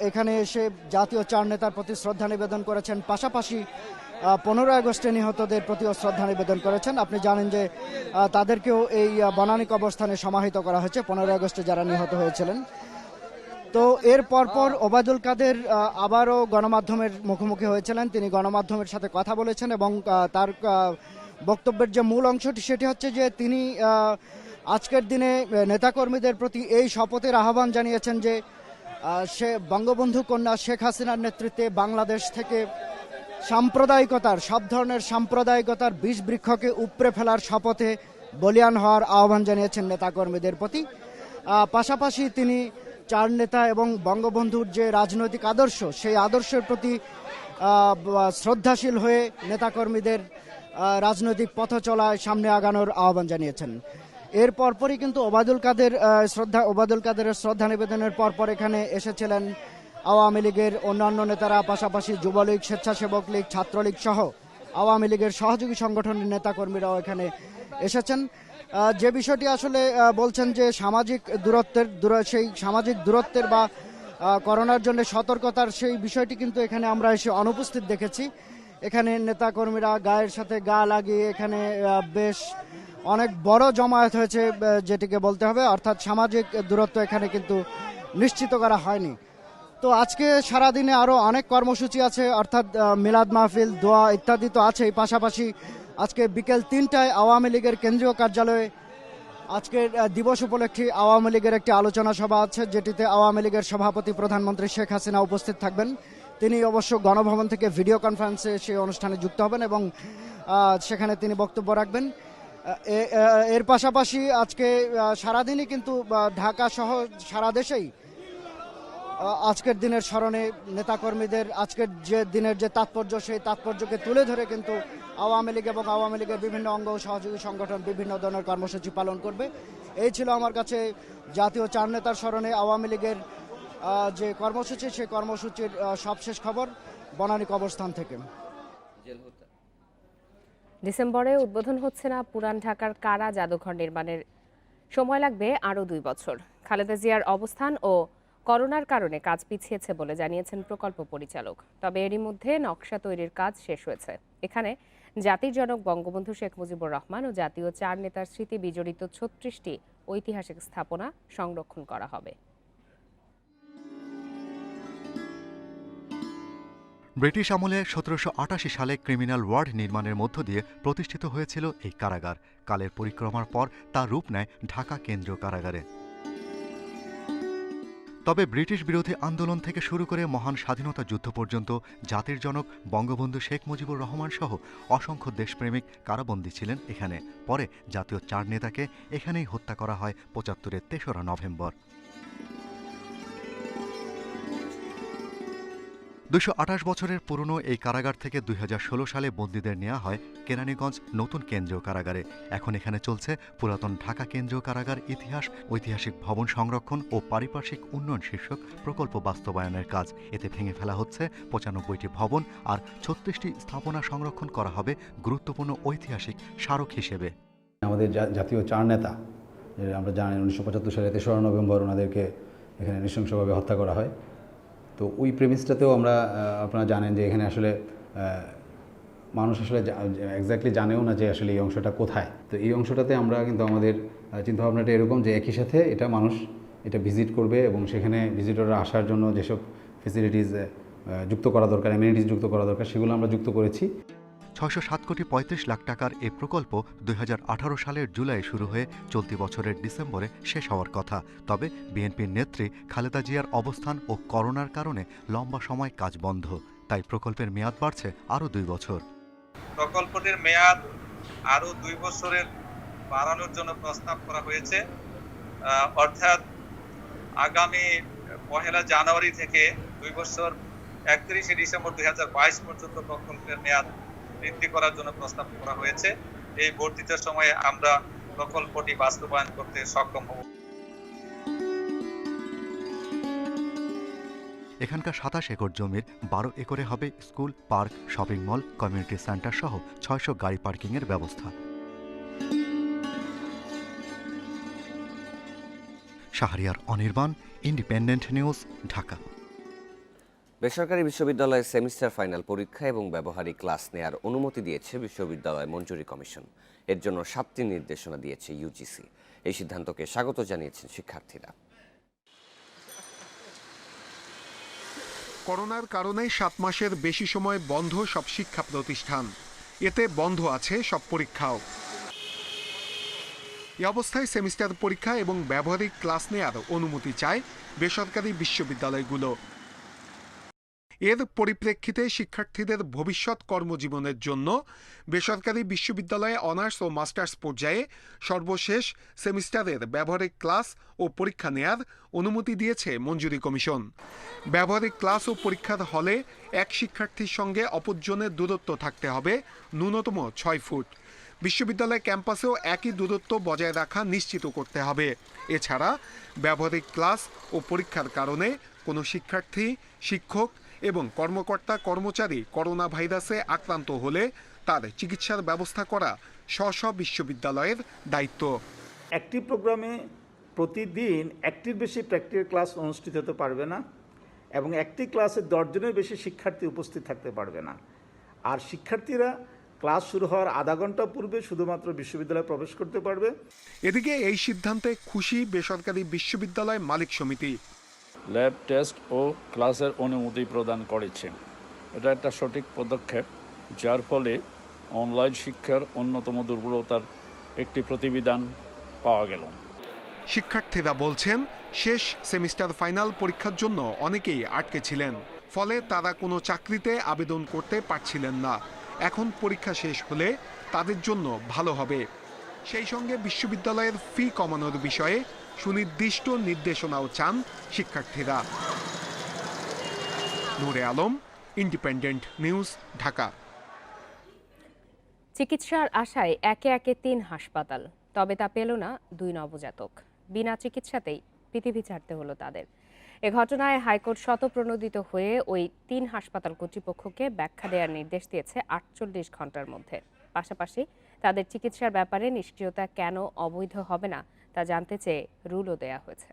এখানে এসে জাতীয় 4 নেতার প্রতি শ্রদ্ধা নিবেদন করেছেন, পাশাপাশি 15 আগস্টে নিহতদের প্রতিও শ্রদ্ধা নিবেদন করেছেন। আপনি জানেন যে তাদেরকেও এই বনানী কবরস্থানে সমাহিত করা হয়েছে 15 আগস্টে যারা নিহত হয়েছিলেন। তো এর পরপর ওবায়দুল কাদের আবারও গণমাধ্যমের মুখোমুখি হয়েছিলেন। তিনি গণমাধ্যমের সাথে কথা বলেছেন এবং তার বক্তব্যের যে মূল অংশটি সেটি হচ্ছে যে তিনি আজকের দিনে নেতাকর্মীদের প্রতি এই শপথের আহ্বান জানিয়েছেন যে সে বঙ্গবন্ধু কন্যা শেখ হাসিনার নেতৃত্বে বাংলাদেশ থেকে সাম্প্রদায়িকতার, সব ধরনের সাম্প্রদায়িকতার বিষ বৃক্ষকে উপড়ে ফেলার শপথে বলিয়ান হওয়ার আহ্বান জানিয়েছেন নেতাকর্মীদের প্রতি। পাশাপাশি তিনি 4 নেতা এবং বঙ্গবন্ধুর যে রাজনৈতিক আদর্শ, সেই আদর্শের প্রতি শ্রদ্ধাশীল হয়ে নেতাকর্মীদের রাজনৈতিক পথ চলায় সামনে আগানোর আহ্বান জানিয়েছেন। এর পরপরই কিন্তু ওবায়দুল কাদেরের শ্রদ্ধা নিবেদনের পরপর এখানে এসেছিলেন আওয়ামী লীগের অন্যান্য নেতারা, পাশাপাশি যুবলীগ, স্বেচ্ছাসেবক লীগ, ছাত্রলীগ সহ আওয়ামী লীগের সহযোগী সংগঠনের নেতাকর্মীরাও এখানে এসেছেন। যে বিষয়টি আসলে বলছেন যে সামাজিক দূরত্বের বা করোনার জন্য সতর্কতার, সেই বিষয়টি কিন্তু এখানে আমরা এসে অনুপস্থিত দেখেছি। এখানে নেতাকর্মীরা গায়ের সাথে গা লাগিয়ে এখানে বেশ অনেক বড় জমায়েত হয়েছে যেটিকে বলতে হবে, অর্থাৎ সামাজিক দূরত্ব এখানে কিন্তু নিশ্চিত করা হয়নি। তো আজকে সারাদিনে আরও অনেক কর্মসূচি আছে, অর্থাৎ মিলাদ মাহফিল, দোয়া ইত্যাদি তো আছেই। পাশাপাশি আজকে বিকেল 3টায় আওয়ামী লীগের কেন্দ্রীয় কার্যালয়ে আজকের দিবস উপলক্ষে আওয়ামী লীগের একটি আলোচনা সভা আছে, যেটিতে আওয়ামী লীগের সভাপতি প্রধানমন্ত্রী শেখ হাসিনা উপস্থিত থাকবেন। তিনি অবশ্য গণভবন থেকে ভিডিও কনফারেন্সে সেই অনুষ্ঠানে যুক্ত হবেন এবং সেখানে তিনি বক্তব্য রাখবেন। এর পাশাপাশি আজকে সারাদিনই কিন্তু ঢাকা সহ সারা দেশেই আজকের দিনের স্মরণে নেতাকর্মীদের আজকের যে দিনের যে তাৎপর্য, সেই তাৎপর্যকে তুলে ধরে কিন্তু আওয়ামী লীগ এবং আওয়ামী লীগের বিভিন্ন অঙ্গ ও সহযোগী সংগঠন বিভিন্ন ধরনের কর্মসূচি পালন করবে। এই ছিল আমার কাছে জাতীয় 4 নেতার স্মরণে আওয়ামী লীগের যে কর্মসূচি, সেই কর্মসূচির সবশেষ খবর বনানী কবরস্থান থেকে। ডিসেম্বরে উদ্বোধন হচ্ছে না পুরান ঢাকার কারা জাদুঘর নির্মাণের, সময় লাগবে আরও 2 বছর। খালেদা জিয়ার অবস্থান ও করোনার কারণে কাজ পিছিয়েছে বলে জানিয়েছেন প্রকল্প পরিচালক। তবে এরই মধ্যে নকশা তৈরির কাজ শেষ হয়েছে। এখানে জাতির জনক বঙ্গবন্ধু শেখ মুজিবুর রহমান ও জাতীয় 4 নেতার স্মৃতি বিজড়িত 36টি ঐতিহাসিক স্থাপনা সংরক্ষণ করা হবে। ব্রিটিশ আমলে 1788 সালে ক্রিমিনাল ওয়ার্ড নির্মাণের মধ্য দিয়ে প্রতিষ্ঠিত হয়েছিল এই কারাগার। কালের পরিক্রমার পর তার রূপ নেয় ঢাকা কেন্দ্রীয় কারাগারে। তবে ব্রিটিশ বিরোধী আন্দোলন থেকে শুরু করে মহান স্বাধীনতা যুদ্ধ পর্যন্ত জাতির জনক বঙ্গবন্ধু শেখ মুজিবুর রহমান সহ অসংখ্য দেশপ্রেমিক কারাবন্দী ছিলেন এখানে। পরে জাতীয় 4 নেতাকে এখানেই হত্যা করা হয় 75-এর 3রা নভেম্বর। 228 বছরের পুরনো এই কারাগার থেকে 2016 সালে বন্দীদের নেওয়া হয় কেরানীগঞ্জ নতুন কেন্দ্রীয় কারাগারে। এখন এখানে চলছে পুরাতন ঢাকা কেন্দ্রীয় কারাগার ইতিহাস, ঐতিহাসিক ভবন সংরক্ষণ ও পারিপার্শ্বিক উন্নয়ন শীর্ষক প্রকল্প বাস্তবায়নের কাজ। এতে ভেঙে ফেলা হচ্ছে 95টি ভবন আর 36টি স্থাপনা সংরক্ষণ করা হবে গুরুত্বপূর্ণ ঐতিহাসিক স্মারক হিসেবে। আমাদের জাতীয় 4 নেতা, আমরা জানি 1975 সালে 3রা নভেম্বর ওনাদেরকে এখানে নৃশংসভাবে হত্যা করা হয়। তো ওই প্রেমিসটাতেও আপনারা জানেন যে এখানে আসলে মানুষ আসলে এক্স্যাক্টলি জানেও না যে আসলে এই অংশটা কোথায়। তো এই অংশটাতে আমরা কিন্তু আমাদের চিন্তাভাবনাটা এরকম যে একই সাথে এটা মানুষ এটা ভিজিট করবে এবং সেখানে ভিজিটররা আসার জন্য যেসব ফেসিলিটিস যুক্ত করা দরকার, অ্যামেনিটিস যুক্ত করা দরকার, সেগুলো আমরা যুক্ত করেছি। 607 কোটি 35 লাখ টাকার এই প্রকল্প 2018 সালের জুলাই শুরু হয়ে চলতি বছরের ডিসেম্বরে শেষ হওয়ার কথা। তবে বিএনপির নেত্রী খালেদা জিয়ার অবস্থান ও করোনার কারণে লম্বা সময় কাজ বন্ধ। তাই প্রকল্পের মেয়াদ বাড়ছে আরও 2 বছর। প্রকল্পটির মেয়াদ আরও 2 বছরের বাড়ানোর জন্য প্রস্তাব করা হয়েছে। অর্থাৎ আগামী 1 জানুয়ারি থেকে 2 বছর 31 ডিসেম্বর 2022 পর্যন্ত প্রকল্পের মেয়াদ বৃদ্ধি করার জন্য প্রস্তাব করা হয়েছে। এই বর্ধিত সময়ে আমরা প্রকল্পটি বাস্তবায়ন করতে সক্ষম হব। এখানকার 27 একর জমির 12 একরে হবে school, park, shopping mall, community centre সহ 600 গাড়ি পার্কিংয়ের ব্যবস্থা। Shahriar Anirban, independent News, Dhaka. বেসরকারি বিশ্ববিদ্যালয়ের সেমিস্টার ফাইনাল পরীক্ষা এবং ব্যবহারিক ক্লাস নেয়ার অনুমতি দিয়েছে বিশ্ববিদ্যালয় মঞ্জুরি কমিশন। এর জন্য 7টি নির্দেশনা দিয়েছে ইউজিসি। এই সিদ্ধান্তকে স্বাগত জানিয়েছেন শিক্ষার্থীরা। করোনার কারণে 7 মাসের বেশি সময় বন্ধ সব শিক্ষা প্রতিষ্ঠান, এতে বন্ধ আছে সব পরীক্ষাও। এই অবস্থায় সেমিস্টার পরীক্ষা এবং ব্যবহারিক ক্লাস নেয়ার অনুমতি চায় বেসরকারি বিশ্ববিদ্যালয়গুলো। এর পরিপ্রেক্ষিতে শিক্ষার্থীদের ভবিষ্যৎ কর্মজীবনের জন্য বেসরকারি বিশ্ববিদ্যালয়ে অনার্স ও মাস্টার্স পর্যায়ে সর্বশেষ সেমিস্টারের ব্যবহারিক ক্লাস ও পরীক্ষা নেয়ার অনুমতি দিয়েছে মঞ্জুরি কমিশন। ব্যবহারিক ক্লাস ও পরীক্ষার হলে এক শিক্ষার্থীর সঙ্গে অপরজনের দূরত্ব থাকতে হবে ন্যূনতম 6 ফুট। বিশ্ববিদ্যালয় ক্যাম্পাসেও একই দূরত্ব বজায় রাখা নিশ্চিত করতে হবে। এছাড়া ব্যবহারিক ক্লাস ও পরীক্ষার কারণে কোনো শিক্ষার্থী, শিক্ষক এবং কর্মকর্তা কর্মচারী করোনা ভাইরাসে আক্রান্ত হলে তার চিকিৎসার ব্যবস্থা করা স্ব বিশ্ববিদ্যালয়ের দায়িত্ব। একটি প্রোগ্রামে প্রতিদিন একটির বেশি প্র্যাকটিক্যাল ক্লাস অনুষ্ঠিত হতে পারবে না এবং একটি ক্লাসে 10 জনের বেশি শিক্ষার্থী উপস্থিত থাকতে পারবে না। আর শিক্ষার্থীরা ক্লাস শুরু হওয়ার আধা ঘন্টা পূর্বে শুধুমাত্র বিশ্ববিদ্যালয়ে প্রবেশ করতে পারবে। এদিকে এই সিদ্ধান্তে খুশি বেসরকারি বিশ্ববিদ্যালয় মালিক সমিতি। ল্যাব টেস্ট ও ক্লাসের অনুমতি প্রদান করেছে। এটা একটা সঠিক পদক্ষেপ, যার ফলে অনলাইন শিক্ষার অন্যতম দুর্বলতার একটি প্রতিবিধান পাওয়া গেল। শিক্ষার্থীরা বলছেন, শেষ সেমিস্টার ফাইনাল পরীক্ষার জন্য অনেকেই আটকে ছিলেন, ফলে তারা কোনো চাকরিতে আবেদন করতে পারছিলেন না। এখন পরীক্ষা শেষ হলে তাদের জন্য ভালো হবে। সেই সঙ্গে বিশ্ববিদ্যালয়ের ফি কমানোর বিষয়ে সুনির্দিষ্ট নির্দেশনাও চান শিক্ষার্থীরা। নূরে আলম, ইন্ডিপেন্ডেন্ট নিউজ, ঢাকা। চিকিৎসার আশায় একে একে 3 হাসপাতাল, তবে তা পেল না 2 নবজাতক। বিনা চিকিৎসাতেই পৃথিবী ছাড়তে হলো তাদের। এ ঘটনায় হাইকোর্ট শতপ্রণোদিত হয়ে ওই 3 হাসপাতাল কর্তৃপক্ষকে ব্যাখ্যা দেওয়ার নির্দেশ দিয়েছে 48 ঘন্টার মধ্যে। পাশাপাশি তাদের চিকিৎসার ব্যাপারে নিষ্ক্রিয়তা কেন অবৈধ হবে না তা জানতে চেয়ে রুলও দেয়া হয়েছে।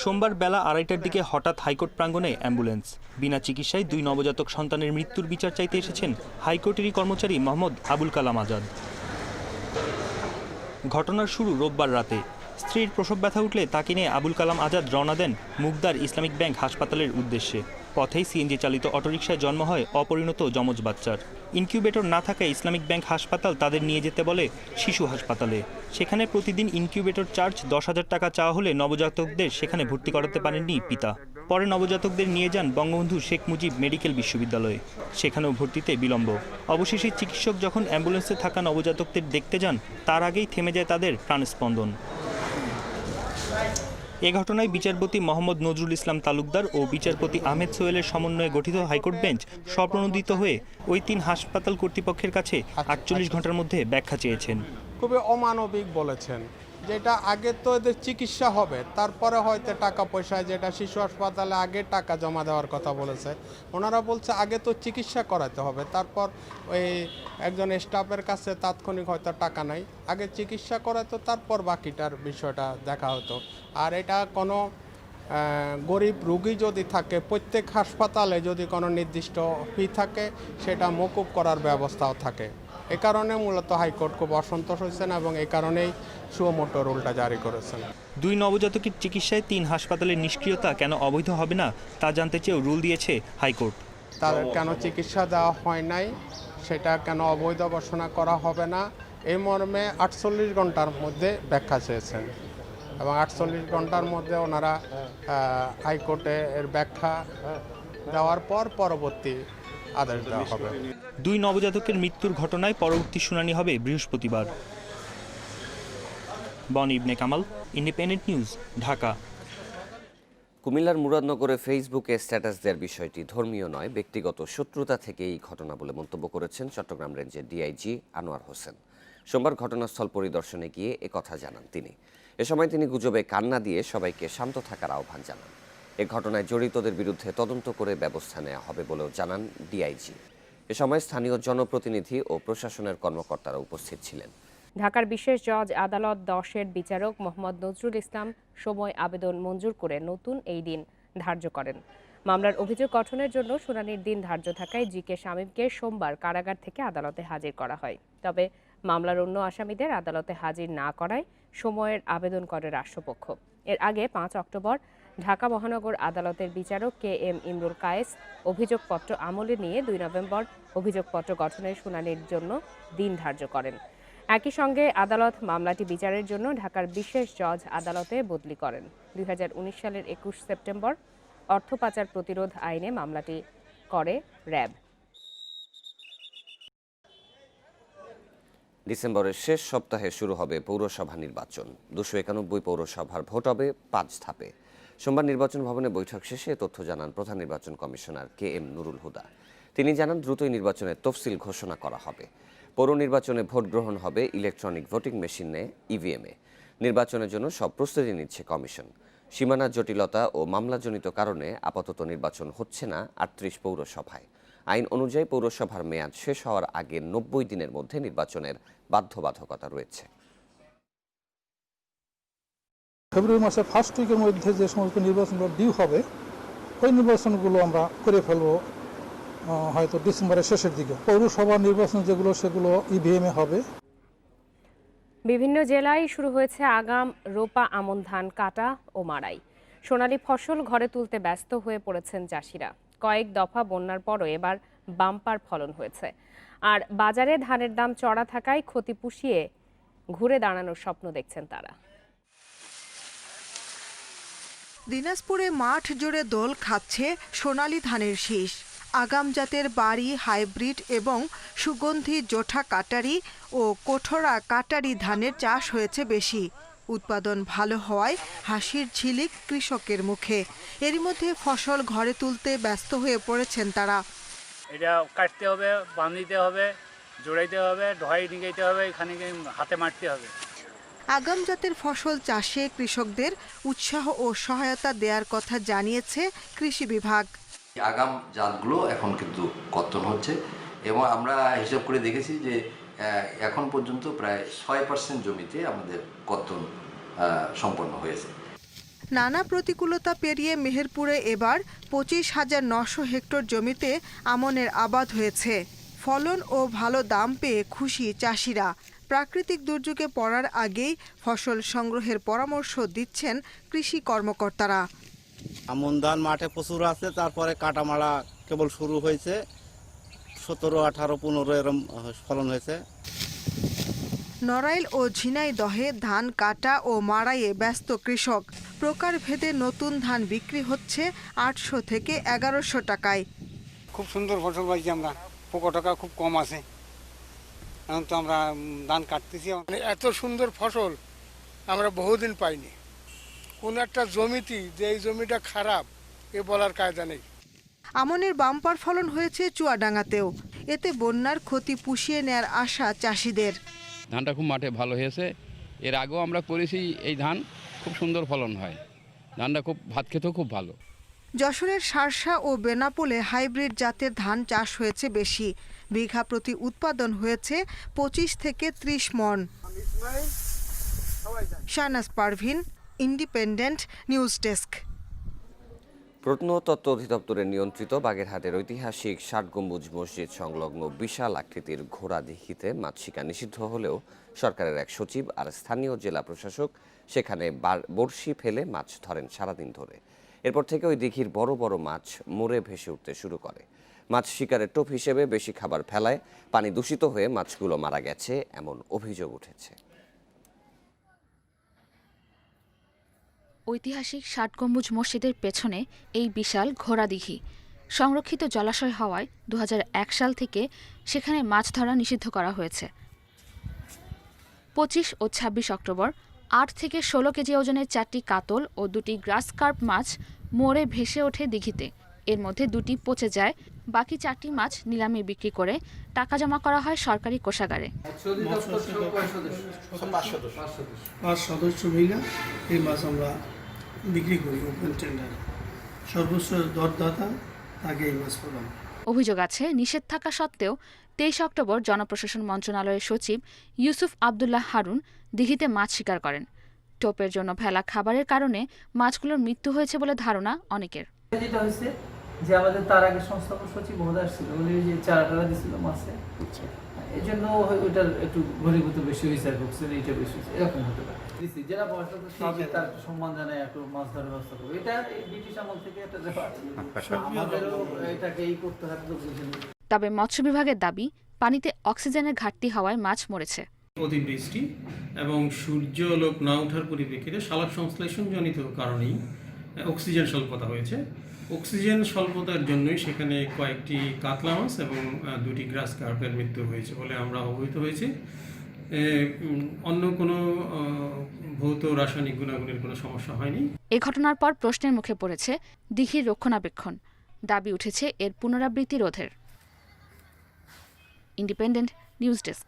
সোমবার বেলা 2:30টার দিকে হঠাৎ হাইকোর্ট প্রাঙ্গণে অ্যাম্বুলেন্স। বিনা চিকিৎসায় 2 নবজাতক সন্তানের মৃত্যুর বিচার চাইতে এসেছেন হাইকোর্টেরই কর্মচারী মোহাম্মদ আবুল কালাম আজাদ। ঘটনার শুরু রোববার রাতে। স্ত্রীর প্রসব ব্যথা উঠলে তাকে নিয়ে আবুল কালাম আজাদ রওনা দেন মুগদার ইসলামিক ব্যাংক হাসপাতালের উদ্দেশ্যে। পথেই সিএনজি চালিত অটোরিকশায় জন্ম হয় অপরিণত যমজ বাচ্চার। ইনকিউবেটর না থাকায় ইসলামিক ব্যাংক হাসপাতাল তাদের নিয়ে যেতে বলে শিশু হাসপাতালে। সেখানে প্রতিদিন ইনকিউবেটর চার্জ 10,000 টাকা চাওয়া হলে নবজাতকদের সেখানে ভর্তি করাতে পারেননি পিতা। পরে নবজাতকদের নিয়ে যান বঙ্গবন্ধু শেখ মুজিব মেডিকেল বিশ্ববিদ্যালয়ে, সেখানেও ভর্তিতে বিলম্ব। অবশেষে চিকিৎসক যখন অ্যাম্বুলেন্সে থাকা নবজাতকদের দেখতে যান, তার আগেই থেমে যায় তাদের প্রাণস্পন্দন। এ ঘটনায় বিচারপতি মোহাম্মদ নজরুল ইসলাম তালুকদার ও বিচারপতি আহমেদ সোহেলের সমন্বয়ে গঠিত হাইকোর্ট বেঞ্চ স্বপ্রণোদিত হয়ে ওই 3 হাসপাতাল কর্তৃপক্ষের কাছে 48 ঘন্টার মধ্যে ব্যাখ্যা চেয়েছেন। খুবই অমানবিক বলেছেন, যেটা আগে তো এদের চিকিৎসা হবে, তারপরে হয়তো টাকা পয়সা, যেটা শিশু হাসপাতালে আগে টাকা জমা দেওয়ার কথা বলেছে, ওনারা বলছে আগে তো চিকিৎসা করাতে হবে, তারপর ওই একজন স্টাফের কাছে তাৎক্ষণিক হয়তো টাকা নাই, আগে চিকিৎসা করাতো, তারপর বাকিটার বিষয়টা দেখা হতো। আর এটা কোনো গরিব রোগী যদি থাকে, প্রত্যেক হাসপাতালে যদি কোনো নির্দিষ্ট ফি থাকে, সেটা মকুব করার ব্যবস্থাও থাকে। এ কারণে মূলত হাইকোর্ট খুব অসন্তোষ হয়েছেন এবং এই কারণেই সুমোটো রুলটা জারি করেছেন। 2 নবজাতকের চিকিৎসায় 3 হাসপাতালের নিষ্ক্রিয়তা কেন অবৈধ হবে না তা জানতে চেয়েও রুল দিয়েছে হাইকোর্ট। তাদের কেন চিকিৎসা দেওয়া হয় নাই, সেটা কেন অবৈধ ঘোষণা করা হবে না, এই মর্মে 48 ঘন্টার মধ্যে ব্যাখ্যা চেয়েছেন এবং 48 ঘন্টার মধ্যে ওনারা হাইকোর্টে এর ব্যাখ্যা দেওয়ার পর পরবর্তী আদেশ দেওয়া হবে। 2 নবজাতকের মৃত্যুর ঘটনায় পরবর্তী শুনানি হবে বৃহস্পতিবার। বনি ইবনে কামাল, ইন্ডিপেন্ডেন্ট নিউজ, ঢাকা। কুমিল্লার মুরাদনগরে ফেসবুকে স্ট্যাটাস দেওয়ার বিষয়টি ধর্মীয় নয়, ব্যক্তিগত শত্রুতা থেকে এই ঘটনা বলে মন্তব্য করেছেন চট্টগ্রাম রেঞ্জের ডিআইজি আনোয়ার হোসেন। সোমবার ঘটনাস্থল পরিদর্শনে গিয়ে একথা জানান তিনি। এ সময় তিনি গুজবে কান্না দিয়ে সবাইকে শান্ত থাকার আহ্বান জানান। এ ঘটনায় জড়িতদের বিরুদ্ধে তদন্ত করে ব্যবস্থা নেওয়া হবে বলেও জানান ডিআইজি। এ সময় স্থানীয় জনপ্রতিনিধি ও প্রশাসনের কর্মকর্তারা উপস্থিত ছিলেন। ঢাকার বিশেষ জজ আদালত 10-এর বিচারক মোহাম্মদ নজরুল ইসলাম সময় আবেদন মঞ্জুর করে নতুন এই দিন ধার্য করেন। মামলার অভিযোগ গঠনের জন্য শুনানির দিন ধার্য থাকায় জি.কে. শামীমকে সোমবার কারাগার থেকে আদালতে হাজির করা হয়। তবে মামলার অন্য আসামিদের আদালতে হাজির না করায় সময়ের আবেদন করে রাষ্ট্রপক্ষ। এর আগে 5 অক্টোবর ঢাকা মহানগর আদালতের বিচারক কে.এম. ইমরুল কায়েস অভিযোগপত্র আমলে নিয়ে 2 নভেম্বর অভিযোগপত্র গঠনের শুনানির জন্য দিন ধার্য করেন। একই সঙ্গে আদালত মামলাটি বিচারের জন্য ঢাকার বিশেষ জজ আদালতে বদলি করেন। 2019 সালের 21 সেপ্টেম্বর অর্থ পাচার প্রতিরোধ আইনে মামলাটি করে র্যাব। ডিসেম্বরের শেষ সপ্তাহে শুরু হবে পৌরসভা নির্বাচন। 291 পৌরসভার ভোট হবে 5 ধাপে। সোমবার নির্বাচন ভবনে বৈঠক শেষে তথ্য জানান প্রধান নির্বাচন কমিশনার কে.এম. নুরুল হুদা। তিনি জানান দ্রুতই নির্বাচনের তফসিল ঘোষণা করা হবে। পৌর নির্বাচনে ভোট গ্রহণ হবে ইলেকট্রনিক ভোটিং মেশিনে ইভিএমে। নির্বাচনের জন্য সব প্রস্তুতি নিচ্ছে কমিশন। সীমানা জটিলতা ও মামলাজনিত কারণে আপাতত নির্বাচন হচ্ছে না 38 পৌরসভায়। আইন অনুযায়ী পৌরসভার মেয়াদ শেষ হওয়ার আগে 90 দিনের মধ্যে নির্বাচনের বাধ্যবাধকতা রয়েছে। ফেব্রুয়ারি মাসের ফার্স্ট উইকের মধ্যে যে সমস্ত নির্বাচনগুলো ডিউ হবে ওই নির্বাচনগুলো আমরা করে ফেলবো হয়তো ডিসেম্বরের শেষের দিকে। পৌরসভা নির্বাচন যেগুলো সেগুলো ইভিএমে হবে। বিভিন্ন জেলায় শুরু হয়েছে আগাম রোপা আমন ধান কাটা ও মাড়াই। সোনালী ফসল ঘরে তুলতে ব্যস্ত হয়ে পড়েছেন চাষিরা। কয়েক দফা বন্যার পরও এবার বাম্পার ফলন হয়েছে। আর বাজারে ধানের দাম চড়া থাকায় ক্ষতি পুষিয়ে ঘুরে দাঁড়ানোর স্বপ্ন দেখছেন তারা। দিনাজপুরে মাঠ জুড়ে দোল খাচ্ছে সোনালী ধানের শীষ। আগাম জাতের বাড়ি, হাইব্রিড এবং সুগন্ধি জোঠা কাটারি ও কোঠরা কাটারি ধানের চাষ হয়েছে বেশি। উৎপাদন ভালো হওয়ায় হাসির ঝিলিক কৃষকের মুখে। এরই মধ্যে ফসল ঘরে তুলতে ব্যস্ত হয়ে পড়েছেন তারা। এটা কাটতে হবে, বাঁধিতে হবে, জোড়াইতে হবে, ঢয় নিগাইতে হবে, এখানে হাতে মারতে হবে। আগাম জাতের ফসল চাষে কৃষকদের উৎসাহ ও সহায়তা দেওয়ার কথা জানিয়েছে কৃষি বিভাগ। আগাম জাতগুলো এখন কিন্তু কর্তন হচ্ছে এবং আমরা হিসাব করে দেখেছি যে এখন পর্যন্ত প্রায় 6% জমিতে আমাদের কর্তন সম্পন্ন হয়েছে। নানা প্রতিকূলতা পেরিয়ে মেহেরপুরে এবার 25,900 হেক্টর জমিতে আমনের আবাদ হয়েছে। ফলন ও ভালো দাম পেয়ে খুশি চাষিরা। প্রাকৃতিক দুর্যোগে পড়ার আগেই ফসল সংগ্রহের পরামর্শ দিচ্ছেন কৃষি কর্মকর্তারা। আমন ধান মাঠে প্রচুর আছে, তারপরে কাটামারা কেবল শুরু হয়েছে। 17, 18, 15 এরম ফলন হয়েছে। নড়াইল ও ঝিনাইদহে ধান কাটা ও মাড়াইয়ে ব্যস্ত কৃষক। প্রকারভেদে নতুন ধান বিক্রি হচ্ছে 800 থেকে 1100 টাকায়। খুব সুন্দর ফসল পাইছি আমরা, পোকা টাকা খুব কম আছে। এখন তো আমরা ধান কাটতেছি। এত সুন্দর ফসল আমরা বহুদিন পাইনি। কোন একটা জমিতে যে এই জমিটা খারাপ এ বলার কায়দা নেই। আমনের বাম্পার ফলন হয়েছে চুয়াডাঙ্গাতেও। এতে বন্যার ক্ষতি পুষিয়ে নেয়ার আশা চাষিদের। ধানটা খুব মাঠে ভালো হয়েছে। এর আগেও আমরা করেছি এই ধান, খুব সুন্দর ফলন হয়। ধানটা খুব ভাত খেতেও খুব ভালো। যশোরের শার্শা ও বেনাপোলে হাইব্রিড জাতের ধান চাষ হয়েছে বেশি। বিঘা প্রতি উৎপাদন হয়েছে 25 থেকে 30 মণ। Shahnaz Parvin, Independent News Desk. প্রত্নতত্ত্ব অধিদপ্তরের নিয়ন্ত্রিত বাগেরহাটের ঐতিহাসিক 60 গম্বুজ মসজিদ সংলগ্ন বিশাল আকৃতির ঘোড়া দিঘিতে মাছ শিকার নিষিদ্ধ হলেও সরকারের এক সচিব আর স্থানীয় জেলা প্রশাসক সেখানে বড়শি ফেলে মাছ ধরেন সারাদিন ধরে। এরপর থেকে ওই দিঘির বড় বড় মাছ মরে ভেসে উঠতে শুরু করে। মাছ শিকারের টোপ হিসেবে বেশি খাবার ফেলায় পানি দূষিত হয়ে মাছগুলো মারা গেছে এমন অভিযোগ উঠেছে। ঐতিহাসিক 60 গম্বুজ মসজিদের পেছনে এই বিশাল ঘোড়া দিঘি সংরক্ষিত জলাশয় হওয়ায় 2001 সাল থেকে সেখানে মাছ ধরা নিষিদ্ধ করা হয়েছে। 25 ও 26 অক্টোবর 8 থেকে 16 কেজি ওজনের 4টি কাতল ও 2টি গ্রাস কার্প মাছ মরে ভেসে ওঠে দিঘিতে। এর মধ্যে 2টি পচে যায় বাকি 4টি মাছ নিলামে বিক্রি করে টাকা জমা করা হয় সরকারি কোষাগারে। 5 সদস্য মিলে এই মাছ আমরা বিক্রি করি ওপেন টেন্ডারে। সর্বোচ্চ দরদাতা তাকে এই মাছ প্রদান। অভিযোগ আছে নিষেধ থাকা সত্ত্বেও 23 অক্টোবর জনপ্রশাসন মন্ত্রণালয়ের সচিব ইউসুফ আবদুল্লাহ হারুন দিঘিতে মাছ শিকার করেন। টোপের জন্য ফেলা খাবারের কারণে মাছগুলোর মৃত্যু হয়েছে বলে ধারণা অনেকের। যেটা হয়েছে যে আমাদের তার আগে সংস্থাপক সচিব মহোদয় ছিল, উনি যে চারা দিছিল মাছে, এই জন্য ওইটার একটু ঘনীভূত বেশি হয়েছে আর বুঝছেন এইটা বেশি হয়েছে, এরকম হতে পারে। যারা বয়সটা তার সম্মান জানায় একটু মাছ ধরার ব্যবস্থা করবো, এটা ব্রিটিশ আমল থেকে একটা আমাদেরও এটাকে এই করতে হবে। তবে মৎস্য বিভাগের দাবি পানিতে অক্সিজেনের ঘাটতি হওয়ায় মাছ মরেছে। অতিবৃষ্টি এবং সূর্যালোক না ওঠার পরিপ্রেক্ষিতে সালোক সংশ্লেষণজনিত কারণেই অক্সিজেন স্বল্পতা হয়েছে। অক্সিজেন স্বল্পতার জন্যই সেখানে কয়েকটি কাতলা মাছ এবং 2টি গ্রাস কার্পের মৃত্যু হয়েছে বলে আমরা অবহিত হয়েছি। অন্য কোনো ভৌত রাসায়নিক গুণাগুণের কোনো সমস্যা হয়নি। এই ঘটনার পর প্রশ্নের মুখে পড়েছে দিঘির রক্ষণাবেক্ষণ। দাবি উঠেছে এর পুনরাবৃত্তি রোধের। Independent News desk.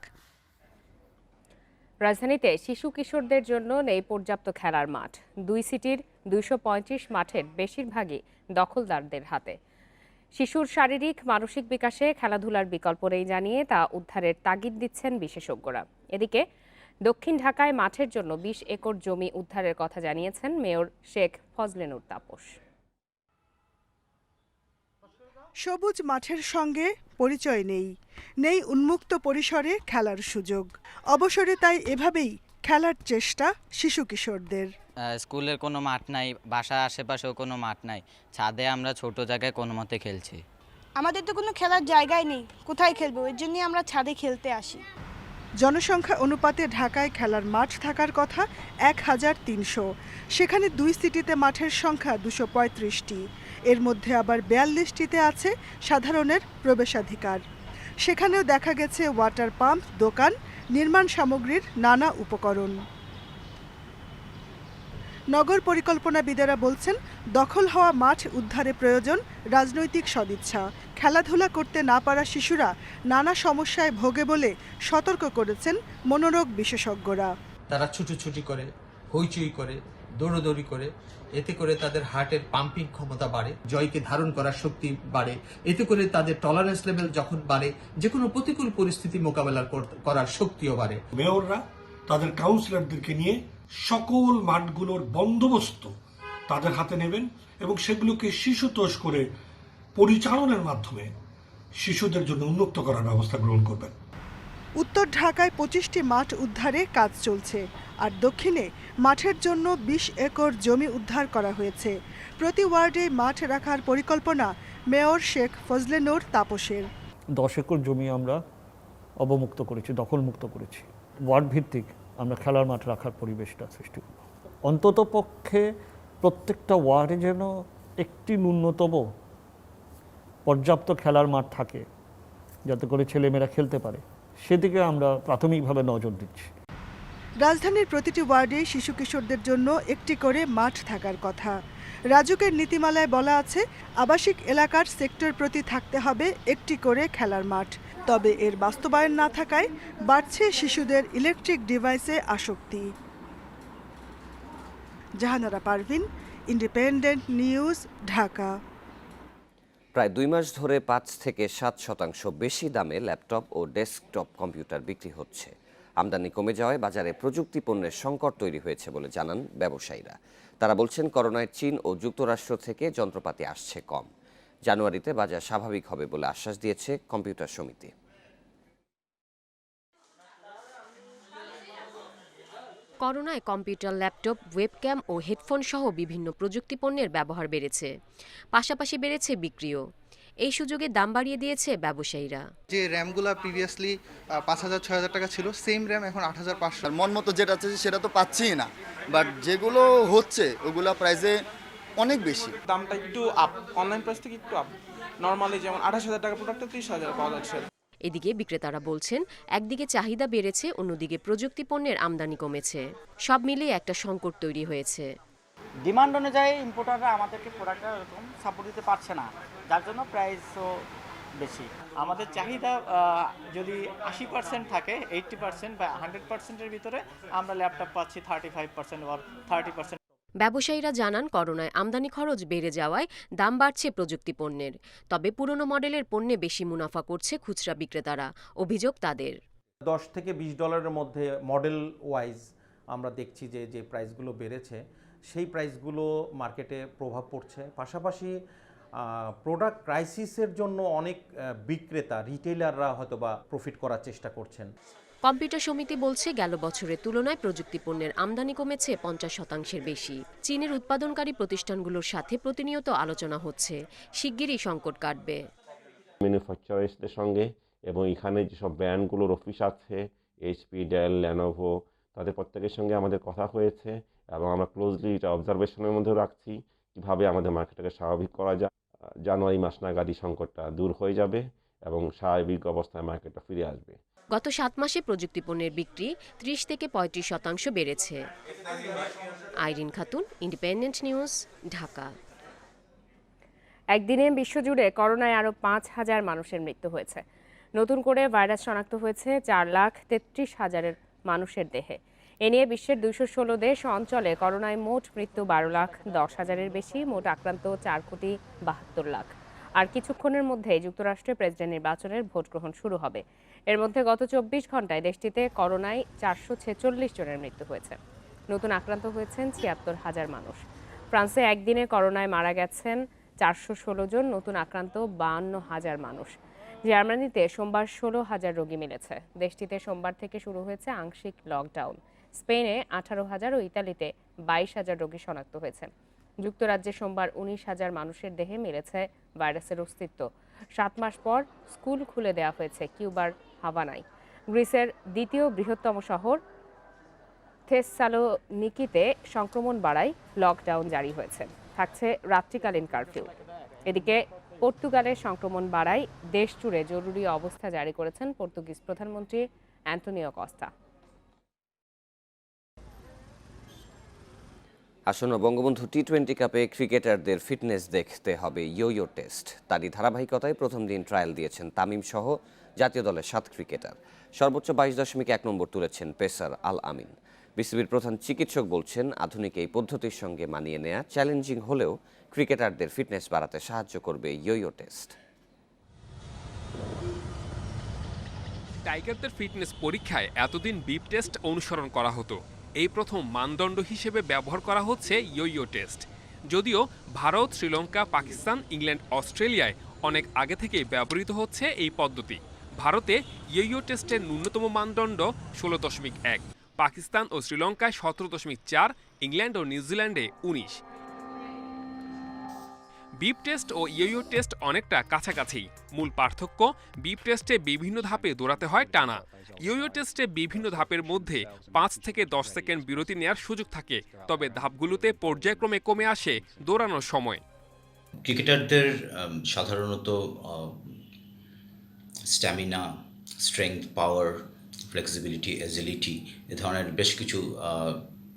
রাজধানীতে শিশু কিশোরদের জন্য নেই পর্যাপ্ত খেলার মাঠ। 2 সিটির 235 মাঠের বেশিরভাগই দখলদারদের হাতে। শিশুর শারীরিক মানসিক বিকাশে খেলাধুলার বিকল্প নেই জানিয়ে তা উদ্ধারের তাগিদ দিচ্ছেন বিশেষজ্ঞরা। এদিকে দক্ষিণ ঢাকায় মাঠের জন্য 20 একর জমি উদ্ধারের কথা জানিয়েছেন মেয়র শেখ ফজলে নূর তাপস। সবুজ মাঠের সঙ্গে পরিচয় নেই উন্মুক্ত পরিসরে খেলার সুযোগ। অবসরে তাই এভাবেই খেলার চেষ্টা শিশু কিশোরদের। স্কুলের কোনো মাঠ নাই, বাসার আশেপাশেও কোনো মাঠ নাই, ছাদে আমরা ছোট জায়গায় কোনো মতে খেলছি। আমাদের তো কোনো খেলার জায়গায় নেই, কোথায় খেলবো? এর জন্যই আমরা ছাদে খেলতে আসি। জনসংখ্যা অনুপাতে ঢাকায় খেলার মাঠ থাকার কথা 1300, সেখানে 2 সিটিতে মাঠের সংখ্যা 235টি। এর মধ্যে আবার 42টিতে আছে সাধারণের প্রবেশাধিকার। সেখানেও দেখা গেছে ওয়াটার পাম্প, দোকান, নির্মাণ সামগ্রীর নানা উপকরণ। নগর পরিকল্পনাবিদেরা বলছেন দখল হওয়া মাঠ উদ্ধারে প্রয়োজন রাজনৈতিক সদিচ্ছা। খেলাধুলা করতে না পারা শিশুরা নানা সমস্যায় ভোগে বলে সতর্ক করেছেন মনোরোগ বিশেষজ্ঞরা। তারা ছুটোছুটি করে, হইচই করে, দৌড়দৌড়ি করে, এতে করে তাদের হার্টের পাম্পিং ক্ষমতা বাড়ে, জয়কে ধারণ করার শক্তি বাড়ে, এতে করে তাদের টলারেন্স লেভেল যখন বাড়ে যে কোনো প্রতিকূল পরিস্থিতি মোকাবেলা করার শক্তিও বাড়ে। মেয়ররা তাদের কাউন্সিলরদেরকে নিয়ে সকল মাঠগুলোর বন্দোবস্ত তাদের হাতে নেবেন এবং সেগুলোকে শিশুতোষ করে পরিচালনার মাধ্যমে শিশুদের জন্য উন্মুক্ত করার ব্যবস্থা গ্রহণ করবেন। উত্তর ঢাকায় 25টি মাঠ উদ্ধারে কাজ চলছে, আর দক্ষিণে মাঠের জন্য 20 একর জমি উদ্ধার করা হয়েছে। প্রতি ওয়ার্ডে মাঠ রাখার পরিকল্পনা মেয়র শেখ ফজলে নূর তাপসের। 10 একর জমি আমরা অবমুক্ত করেছি, দখলমুক্ত করেছি। ওয়ার্ড ভিত্তিক আমরা খেলার মাঠ রাখার পরিবেশটা সৃষ্টি করব। অন্তত পক্ষে প্রত্যেকটা ওয়ার্ডে যেন একটি ন্যূনতম পর্যাপ্ত খেলার মাঠ থাকে, যাতে করে ছেলেমেয়েরা খেলতে পারে, সেদিকে আমরা প্রাথমিকভাবে নজর দিচ্ছি। রাজধানীর প্রতিটি ওয়ার্ডে শিশু কিশোরদের জন্য একটি করে মাঠ থাকার কথা। রাজুকের নীতিমালায় বলা আছে আবাসিক এলাকার সেক্টর প্রতি থাকতে হবে একটি করে খেলার মাঠ। তবে এর বাস্তবায়ন না থাকায় বাড়ছে শিশুদের ইলেকট্রিক ডিভাইসে আসক্তি। Jahanara Parvin, Independent News, Dhaka. প্রায় 2 মাস ধরে 5 থেকে 7% বেশি দামে ল্যাপটপ ও ডেস্কটপ কম্পিউটার বিক্রি হচ্ছে। আমদানি কমে যাওয়ায় বাজারে প্রযুক্তি পণ্যের সংকট তৈরি হয়েছে বলে জানান ব্যবসায়ীরা। তারা বলছেন করোনায় চীন ও যুক্তরাষ্ট্র থেকে যন্ত্রপাতি আসছে কম। জানুয়ারিতে বাজার স্বাভাবিক হবে বলে আশ্বাস দিয়েছে কম্পিউটার সমিতি। করোনায় কম্পিউটার, ল্যাপটপ, ওয়েবক্যাম ও হেডফোন সহ বিভিন্ন প্রযুক্তি পণ্যের ব্যবহার বেড়েছে, পাশাপাশি বেড়েছে বিক্রিও। এই সুযোগে দাম বাড়িয়ে দিয়েছে ব্যবসায়ীরা। যে র্যামগুলো প্রিভিয়াসলি 5,000-6,000 টাকা ছিল, সেম র্যাম এখন 8,500। মন মতো যেটা আছে সেটা তো পাচ্ছিই না, বাট যেগুলো হচ্ছে ওগুলা প্রাইসে অনেক বেশি। দামটা একটু আপ, অনলাইন প্রাইস থেকে একটু আপ। নরমালি যেমন 28,000 টাকা প্রোডাক্টে 30,000 পাওয়া যাচ্ছে। এদিকে বিক্রেতারা বলছেন একদিকে চাহিদা বেড়েছে, অন্যদিকে প্রযুক্তি পণ্যের আমদানি কমেছে। সব মিলিয়ে একটা সংকট তৈরি হয়েছে। ডিমান্ড অনুযায়ী ইম্পোর্টাররা আমাদেরকে প্রোডাক্টটা এরকম সাপোর্ট দিতে পারছে না, যার জন্য প্রাইসও বেশি। আমাদের চাহিদা যদি 80% থাকে, 80% বা 100%-এর ভিতরে আমরা ল্যাপটপ পাচ্ছি 35% বা 30%। ব্যবসায়ীরা জানান করোনায় আমদানি খরচ বেড়ে যাওয়ায় দাম বাড়ছে প্রযুক্তি পণ্যের। তবে পুরনো মডেলের পণ্যে বেশি মুনাফা করছে খুচরা বিক্রেতারা। অভিযোগ তাদের। $10 থেকে $20 মধ্যে মডেল ওয়াইজ আমরা দেখছি যে প্রাইসগুলো বেড়েছে, সেই প্রাইসগুলো মার্কেটে প্রভাব পড়ছে। পাশাপাশি প্রোডাক্ট ক্রাইসিসের জন্য অনেক বিক্রেতা রিটেইলাররা হয়তোবা প্রফিট করার চেষ্টা করছেন। কম্পিউটার সমিতি বলছে গেল বছরের তুলনায় প্রযুক্তি পণ্যের আমদানি কমেছে 50%-এর বেশি। চীনের উৎপাদনকারী প্রতিষ্ঠানগুলোর সাথে প্রতিনিয়ত আলোচনা হচ্ছে, শিগগিরই সংকট কাটবে। ম্যানুফ্যাকচারার্সদের সঙ্গে এবং এখানে যেসব ব্র্যান্ডগুলোর অফিস আছে, HP, ডেল, লেনোভো, তাদের প্রত্যেকের সঙ্গে আমাদের কথা হয়েছে এবং আমরা ক্লোজলি এটা অবজারভেশনের মধ্যে রাখছি কীভাবে আমাদের মার্কেটটাকে স্বাভাবিক করা যায়। জানুয়ারি মাস নাগাদ এই সংকটটা দূর হয়ে যাবে এবং স্বাভাবিক অবস্থায় মার্কেটটা ফিরে আসবে। গত 7 মাসে প্রযুক্তি পণ্যের বিক্রি 30 থেকে 35% বেড়েছে। Irin Khatun, Independent News, Dhaka. একদিনে বিশ্বজুড়ে করোনায় আরও 5,000 মানুষের মৃত্যু হয়েছে। নতুন করে ভাইরাস শনাক্ত হয়েছে 4,33,000 মানুষের দেহে। এ নিয়ে বিশ্বের 216 দেশ অঞ্চলে করোনায় মোট মৃত্যু 12,10,000-এর বেশি, মোট আক্রান্ত 4,72,00,000। আর কিছুক্ষণের মধ্যেই যুক্তরাষ্ট্রে প্রেসিডেন্ট নির্বাচনের ভোট গ্রহণ শুরু হবে। এর মধ্যে গত 24 ঘন্টায় দেশটিতে করোনায় 446 জনের মৃত্যু হয়েছে। নতুন আক্রান্ত হয়েছেন 76,000 মানুষ। ফ্রান্সে একদিনে করোনায় মারা গেছেন 416 জন, নতুন আক্রান্ত 52,000 মানুষ। জার্মানিতে সোমবার 16,000 রোগী মিলেছে। দেশটিতে সোমবার থেকে শুরু হয়েছে আংশিক লকডাউন। স্পেনে 18,000 ও ইতালিতে 22,000 রোগী শনাক্ত হয়েছে। যুক্তরাজ্যে সোমবার 19,000 মানুষের দেহে মিলেছে ভাইরাসের অস্তিত্ব। 7 মাস পর স্কুল খুলে দেওয়া হয়েছে কিউবার হাভানায়। গ্রিসের দ্বিতীয় বৃহত্তম শহর থেসালোনিকিতে সংক্রমণ বাড়ায় লকডাউন জারি হয়েছে, থাকছে রাত্রিকালীন কারফিউ। এদিকে পর্তুগালের সংক্রমণ বাড়ায় দেশ জুড়ে জরুরি অবস্থা জারি করেছেন পর্তুগিজ প্রধানমন্ত্রী অ্যান্টোনিও কস্তা। আসন্ন বঙ্গবন্ধু টি-20 কাপে ক্রিকেটারদের ফিটনেস দেখতে হবে ইয়ো টেস্ট। তারই ধারাবাহিকতায় প্রথম দিন ট্রায়াল দিয়েছেন তামিম সহ জাতীয় দলের 7 ক্রিকেটার। সর্বোচ্চ 22.1 নম্বর তুলেছেন পেসার আল আমিন। বিসিবির প্রধান চিকিৎসক বলছেন, আধুনিক এই পদ্ধতির সঙ্গে মানিয়ে নেওয়া চ্যালেঞ্জিং হলেও ক্রিকেটারদের ফিটনেস বাড়াতে সাহায্য করবে ইয়ো টেস্ট। টাইগারদের ফিটনেস পরীক্ষায় এতদিন বিপ টেস্ট অনুসরণ করা হতো। এই প্রথম মানদণ্ড হিসেবে ব্যবহার করা হচ্ছে ইয়ো টেস্ট। যদিও ভারত, শ্রীলঙ্কা, পাকিস্তান, ইংল্যান্ড, অস্ট্রেলিয়ায় অনেক আগে থেকেই ব্যবহৃত হচ্ছে এই পদ্ধতি। ভারতে ইয়ো টেস্টের ন্যূনতম মানদণ্ড 16.1, পাকিস্তান ও শ্রীলঙ্কায় 17.4, ইংল্যান্ড ও নিউজিল্যান্ডে 19। বিপ টেস্ট ও ইয়ো টেস্ট অনেকটা কাছাকাছি। মূল পার্থক্য, বিপ টেস্টে বিভিন্ন ধাপে দৌড়াতে হয় টানা। ইয়ো টেস্টে বিভিন্ন ধাপের মধ্যে 5 থেকে 10 সেকেন্ড বিরতি নেওয়ার সুযোগ থাকে, তবে ধাপগুলোতে পর্যায়ক্রমে কমে আসে দৌড়ানোর সময়। ক্রিকেটারদের সাধারণত স্ট্যামিনা, স্ট্রেংথ, পাওয়ার, ফ্লেক্সিবিলিটি, এজিলিটি এ ধরনের বেশ কিছু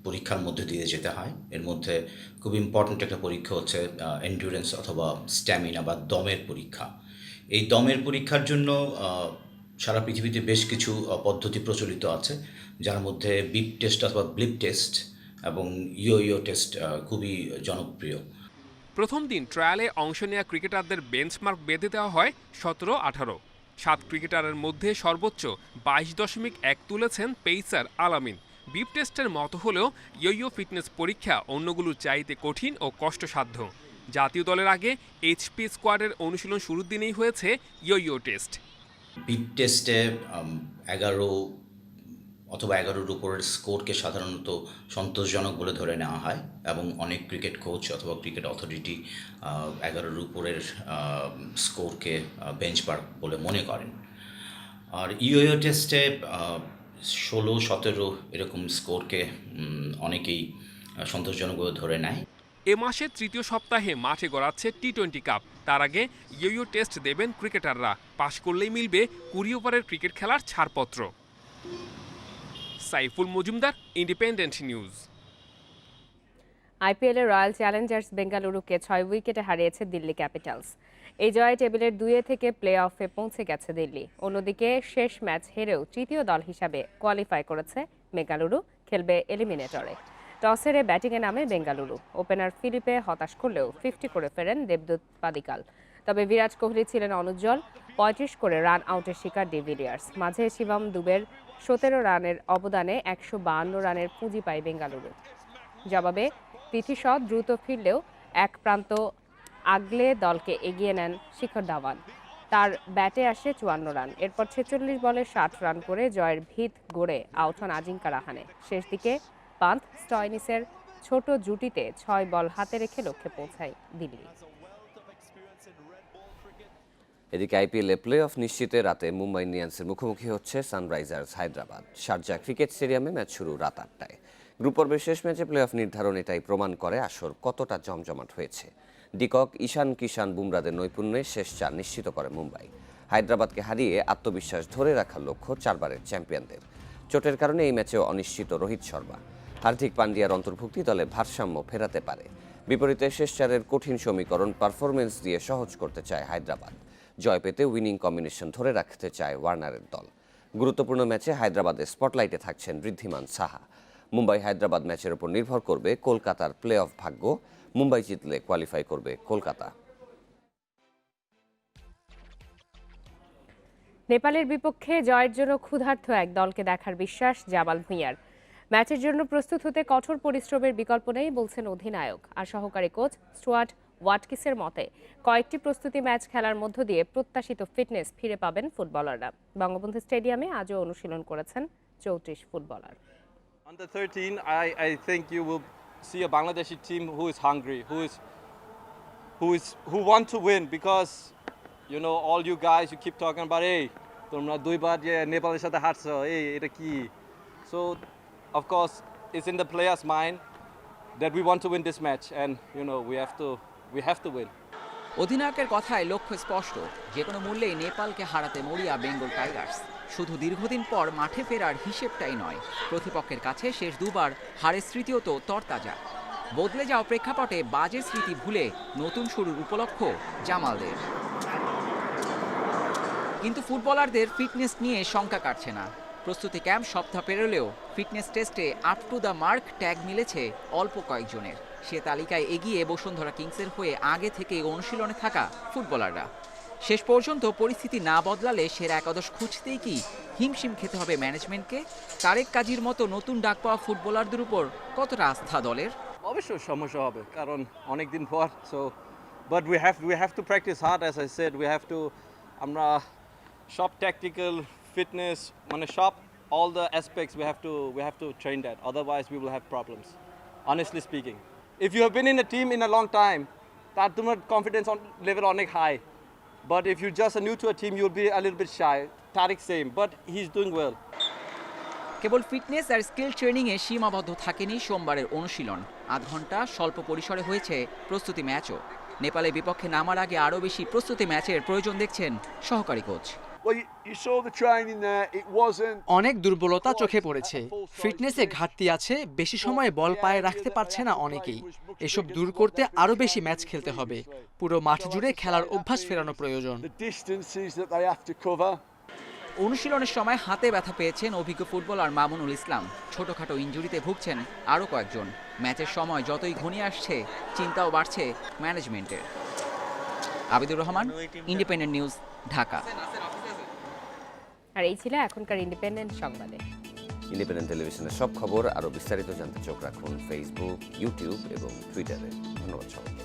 পরীক্ষার মধ্যে দিয়ে যেতে হয়। এর মধ্যে খুব ইম্পর্ট্যান্ট একটা পরীক্ষা হচ্ছে এন্ডুরেন্স অথবা স্ট্যামিনা বা দমের পরীক্ষা। এই দমের পরীক্ষার জন্য সারা পৃথিবীতে বেশ কিছু পদ্ধতি প্রচলিত আছে, যার মধ্যে বিপ টেস্ট অথবা ব্লিপ টেস্ট এবং ইয়ো টেস্ট খুবই জনপ্রিয়। প্রথম দিন ট্রায়ালে অংশ নেওয়া ক্রিকেটারদের বেঞ্চমার্ক বেঁধে দেওয়া হয় 17-18। 7 ক্রিকেটারের মধ্যে সর্বোচ্চ 22.1 তুলেছেন পেসার আল আমিন। বিপ টেস্টের মতো হলেও ইয়ো ফিটনেস পরীক্ষা অন্যগুলোর চাইতে কঠিন ও কষ্টসাধ্য। জাতীয় দলের আগে HP স্কোয়াডের অনুশীলন শুরুর দিনেই হয়েছে ইয়ো টেস্ট। বিপ টেস্টে 11 অথবা 11-এর উপরের স্কোরকে সাধারণত সন্তোষজনক বলে ধরে নেওয়া হয় এবং অনেক ক্রিকেট কোচ অথবা ক্রিকেট অথরিটি 11-এর উপরের স্কোরকে বেঞ্চমার্ক বলে মনে করেন। আর ইয়ো টেস্টে 16-17 এরকম স্কোরকে অনেকেই সন্তোষজনক বলে ধরে নেয়। এ মাসের তৃতীয় সপ্তাহে মাঠে গড়াচ্ছে টি-20 কাপ। তার আগে ইয়ো টেস্ট দেবেন ক্রিকেটাররা। পাশ করলেই মিলবে 20 ওভারের ক্রিকেট খেলার ছাড়পত্র। Saiful Majumdar, independent news. আইপিএলে রয়্যাল চ্যালেঞ্জার্স বেঙ্গালুরুকে 6 উইকেটে হারিয়েছে দিল্লি ক্যাপিটালস। এই জয়ে টেবিলের 2 থেকে প্লে অফে পৌঁছে গেছে দিল্লি। অন্যদিকে শেষ ম্যাচ হেরেও তৃতীয় দল হিসাবে কোয়ালিফাই করেছে বেঙ্গালুরু, খেলবে এলিমিনেটরে। টস হেরে ব্যাটিংয়ে নামে বেঙ্গালুরু। ওপেনার ফিলিপে হতাশ করলেও 50 করে ফেরেন দেবদূত পাদিকাল। তবে বিরাট কোহলি ছিলেন অনুজ্জ্বল, 35 করে রান আউটের শিকার ডিভিলিয়ার্স। মাঝে শিবম দুবের 17 রানের অবদানে 152 রানের পুঁজি পায় বেঙ্গালুরু। জবাবে পৃথ্বী শ দ্রুত ফিরলেও এক প্রান্ত আগলে দলকে এগিয়ে নেন শিখর ধাওয়ান। তার ব্যাটে আসে 54 রান। এরপর 46 বলে 60 রান করে জয়ের ভিত গড়ে আউট হন আজিঙ্কা রাহানে। শেষ দিকে পান্থ স্টয়নিসের ছোট জুটিতে 6 বল হাতে রেখে লক্ষ্যে পৌঁছায় দিল্লি। এদিকে আইপিএলে প্লে অফ নিশ্চিতে রাতে মুম্বাই ইন্ডিয়ান্সের মুখোমুখি হচ্ছে সানরাইজার্স হায়দ্রাবাদ। শারজাহ ক্রিকেট স্টেডিয়ামে ম্যাচ শুরু রাত 8টায়। গ্রুপ পর্বের শেষ ম্যাচে প্লে অফ নির্ধারণ এটাই প্রমাণ করে আসর কতটা জমজমাট হয়েছে। ডিকক, ঈশান কিষান, বুমরাদের নৈপুণ্যে শেষ 4 নিশ্চিত করে মুম্বাই। হায়দ্রাবাদকে হারিয়ে আত্মবিশ্বাস ধরে রাখার লক্ষ্য 4 বারের চ্যাম্পিয়নদের। চোটের কারণে এই ম্যাচেও অনিশ্চিত রোহিত শর্মা। হার্দিক পান্ডিয়ার অন্তর্ভুক্তি দলে ভারসাম্য ফেরাতে পারে। বিপরীতে শেষ 4-এর কঠিন সমীকরণ পারফরমেন্স দিয়ে সহজ করতে চায় হায়দ্রাবাদ। জয় পেতে উইনিং কম্বিনেশন ধরে রাখতে চায় ওয়ার্নারের দল। গুরুত্বপূর্ণ ম্যাচে হায়দ্রাবাদের স্পটলাইটে থাকছেন ঋদ্ধিমান সাহা। মুম্বাই হায়দ্রাবাদ ম্যাচের উপর নির্ভর করবে কলকাতার প্লে অফ ভাগ্য। মুম্বাই জিতলে কোয়ালিফাই করবে কলকাতা। নেপালের বিপক্ষে জয়ের জন্য ক্ষুধার্ত এক দলকে দেখার বিশ্বাস জামাল ভুঁইয়ার। ম্যাচের জন্য প্রস্তুত হতে কঠোর পরিশ্রমের বিকল্প নেই বলছেন অধিনায়ক। আর সহকারী কোচ স্টুয়ার্ট ওয়াটকিসের মতে কয়েকটি প্রস্তুতি ম্যাচ খেলার মধ্য দিয়ে প্রত্যাশিত ফিটনেস ফিরে পাবেন ফুটবলাররা। বঙ্গবন্ধু স্টেডিয়ামে আজও অনুশীলন করেছেন 34 footballer. Under 13, I think you will see a Bangladeshi team who is hungry, who want to win, because you know all you guys you keep talking about, hey, তোমরা দুইবার যে নেপালের সাথে হারছো, এই এটা কি? So of course it's in the players' mind that we want to win this match, and you know we have to win. অধিনায়কের কথায় লক্ষ্য স্পষ্ট, যে কোনো মূল্যেই নেপালকে হারাতে মরিয়া বেঙ্গল টাইগার্স। শুধু দীর্ঘদিন পর মাঠে ফেরার হিসেবটাই নয়, প্রতিপক্ষের কাছে শেষ 2 বার হারের স্মৃতিও তো তরতাজা। বদলে যাওয়া প্রেক্ষাপটে বাজে স্মৃতি ভুলে নতুন শুরুর উপলক্ষ জামালদের। কিন্তু ফুটবলারদের ফিটনেস নিয়ে শঙ্কা কাটছে না। প্রস্তুতি ক্যাম্প সপ্তাহ পেরোলেও ফিটনেস টেস্টে up to the mark tag মিলেছে অল্প কয়েকজনের। সে তালিকায় এগিয়ে বসুন্ধরা কিংসের হয়ে আগে থেকে অনুশীলনে থাকা ফুটবলাররা। শেষ পর্যন্ত পরিস্থিতি না বদলালে সেরা একাদশ খুঁজতেই কি হিমশিম খেতে হবে ম্যানেজমেন্টকে? তারেক কাজীর মতো নতুন ডাক পাওয়া ফুটবলারদের উপর কতটা আস্থা দলের? অবশ্যই সমস্যা হবে, কারণ অনেক দিন পর। So but we have to practice hard, as I said. We have to আমরা সব tactical fitness মানে সব all the aspects we have to train that, otherwise we will have problems, honestly speaking. If you have been in a team in a long time, তার তোমার confidence level অনেক high, but if you're just new to a team you'll be a little bit shy. Tariq same, but he's doing well. কেবল fitness আর skill ট্রেনিংয়ে সীমাবদ্ধ থাকেনি সোমবারের অনুশীলন। 8 ঘন্টা স্বল্প পরিসরে হয়েছে প্রস্তুতি ম্যাচও। নেপালের বিপক্ষে নামার আগে আরও বেশি প্রস্তুতি ম্যাচের প্রয়োজন দেখছেন সহকারী কোচ। অনেক দুর্বলতা চোখে পড়েছে, ফিটনেসে ঘাটতি আছে, বেশি সময় বল পায়ে রাখতে পারছে না অনেকেই। এসব দূর করতে আরও বেশি ম্যাচ খেলতে হবে। পুরো মাঠ জুড়ে খেলার অভ্যাস ফেরানো প্রয়োজন। অনুশীলনের সময় হাতে ব্যথা পেয়েছেন অভিজ্ঞ ফুটবলার মামুনুল ইসলাম। ছোটখাটো ইনজুরিতে ভুগছেন আরও কয়েকজন। ম্যাচের সময় যতই ঘনিয়ে আসছে, চিন্তাও বাড়ছে ম্যানেজমেন্টের। Abidur Rahman, Independent News, Dhaka. আর এই ছিল এখনকার ইন্ডিপেন্ডেন্ট সংবাদে। ইন্ডিপেন্ডেন্ট টেলিভিশনের সব খবর আরও বিস্তারিত জানতে চোখ রাখুন ফেসবুক, ইউটিউব এবং টুইটারে। ধন্যবাদ সবাইকে।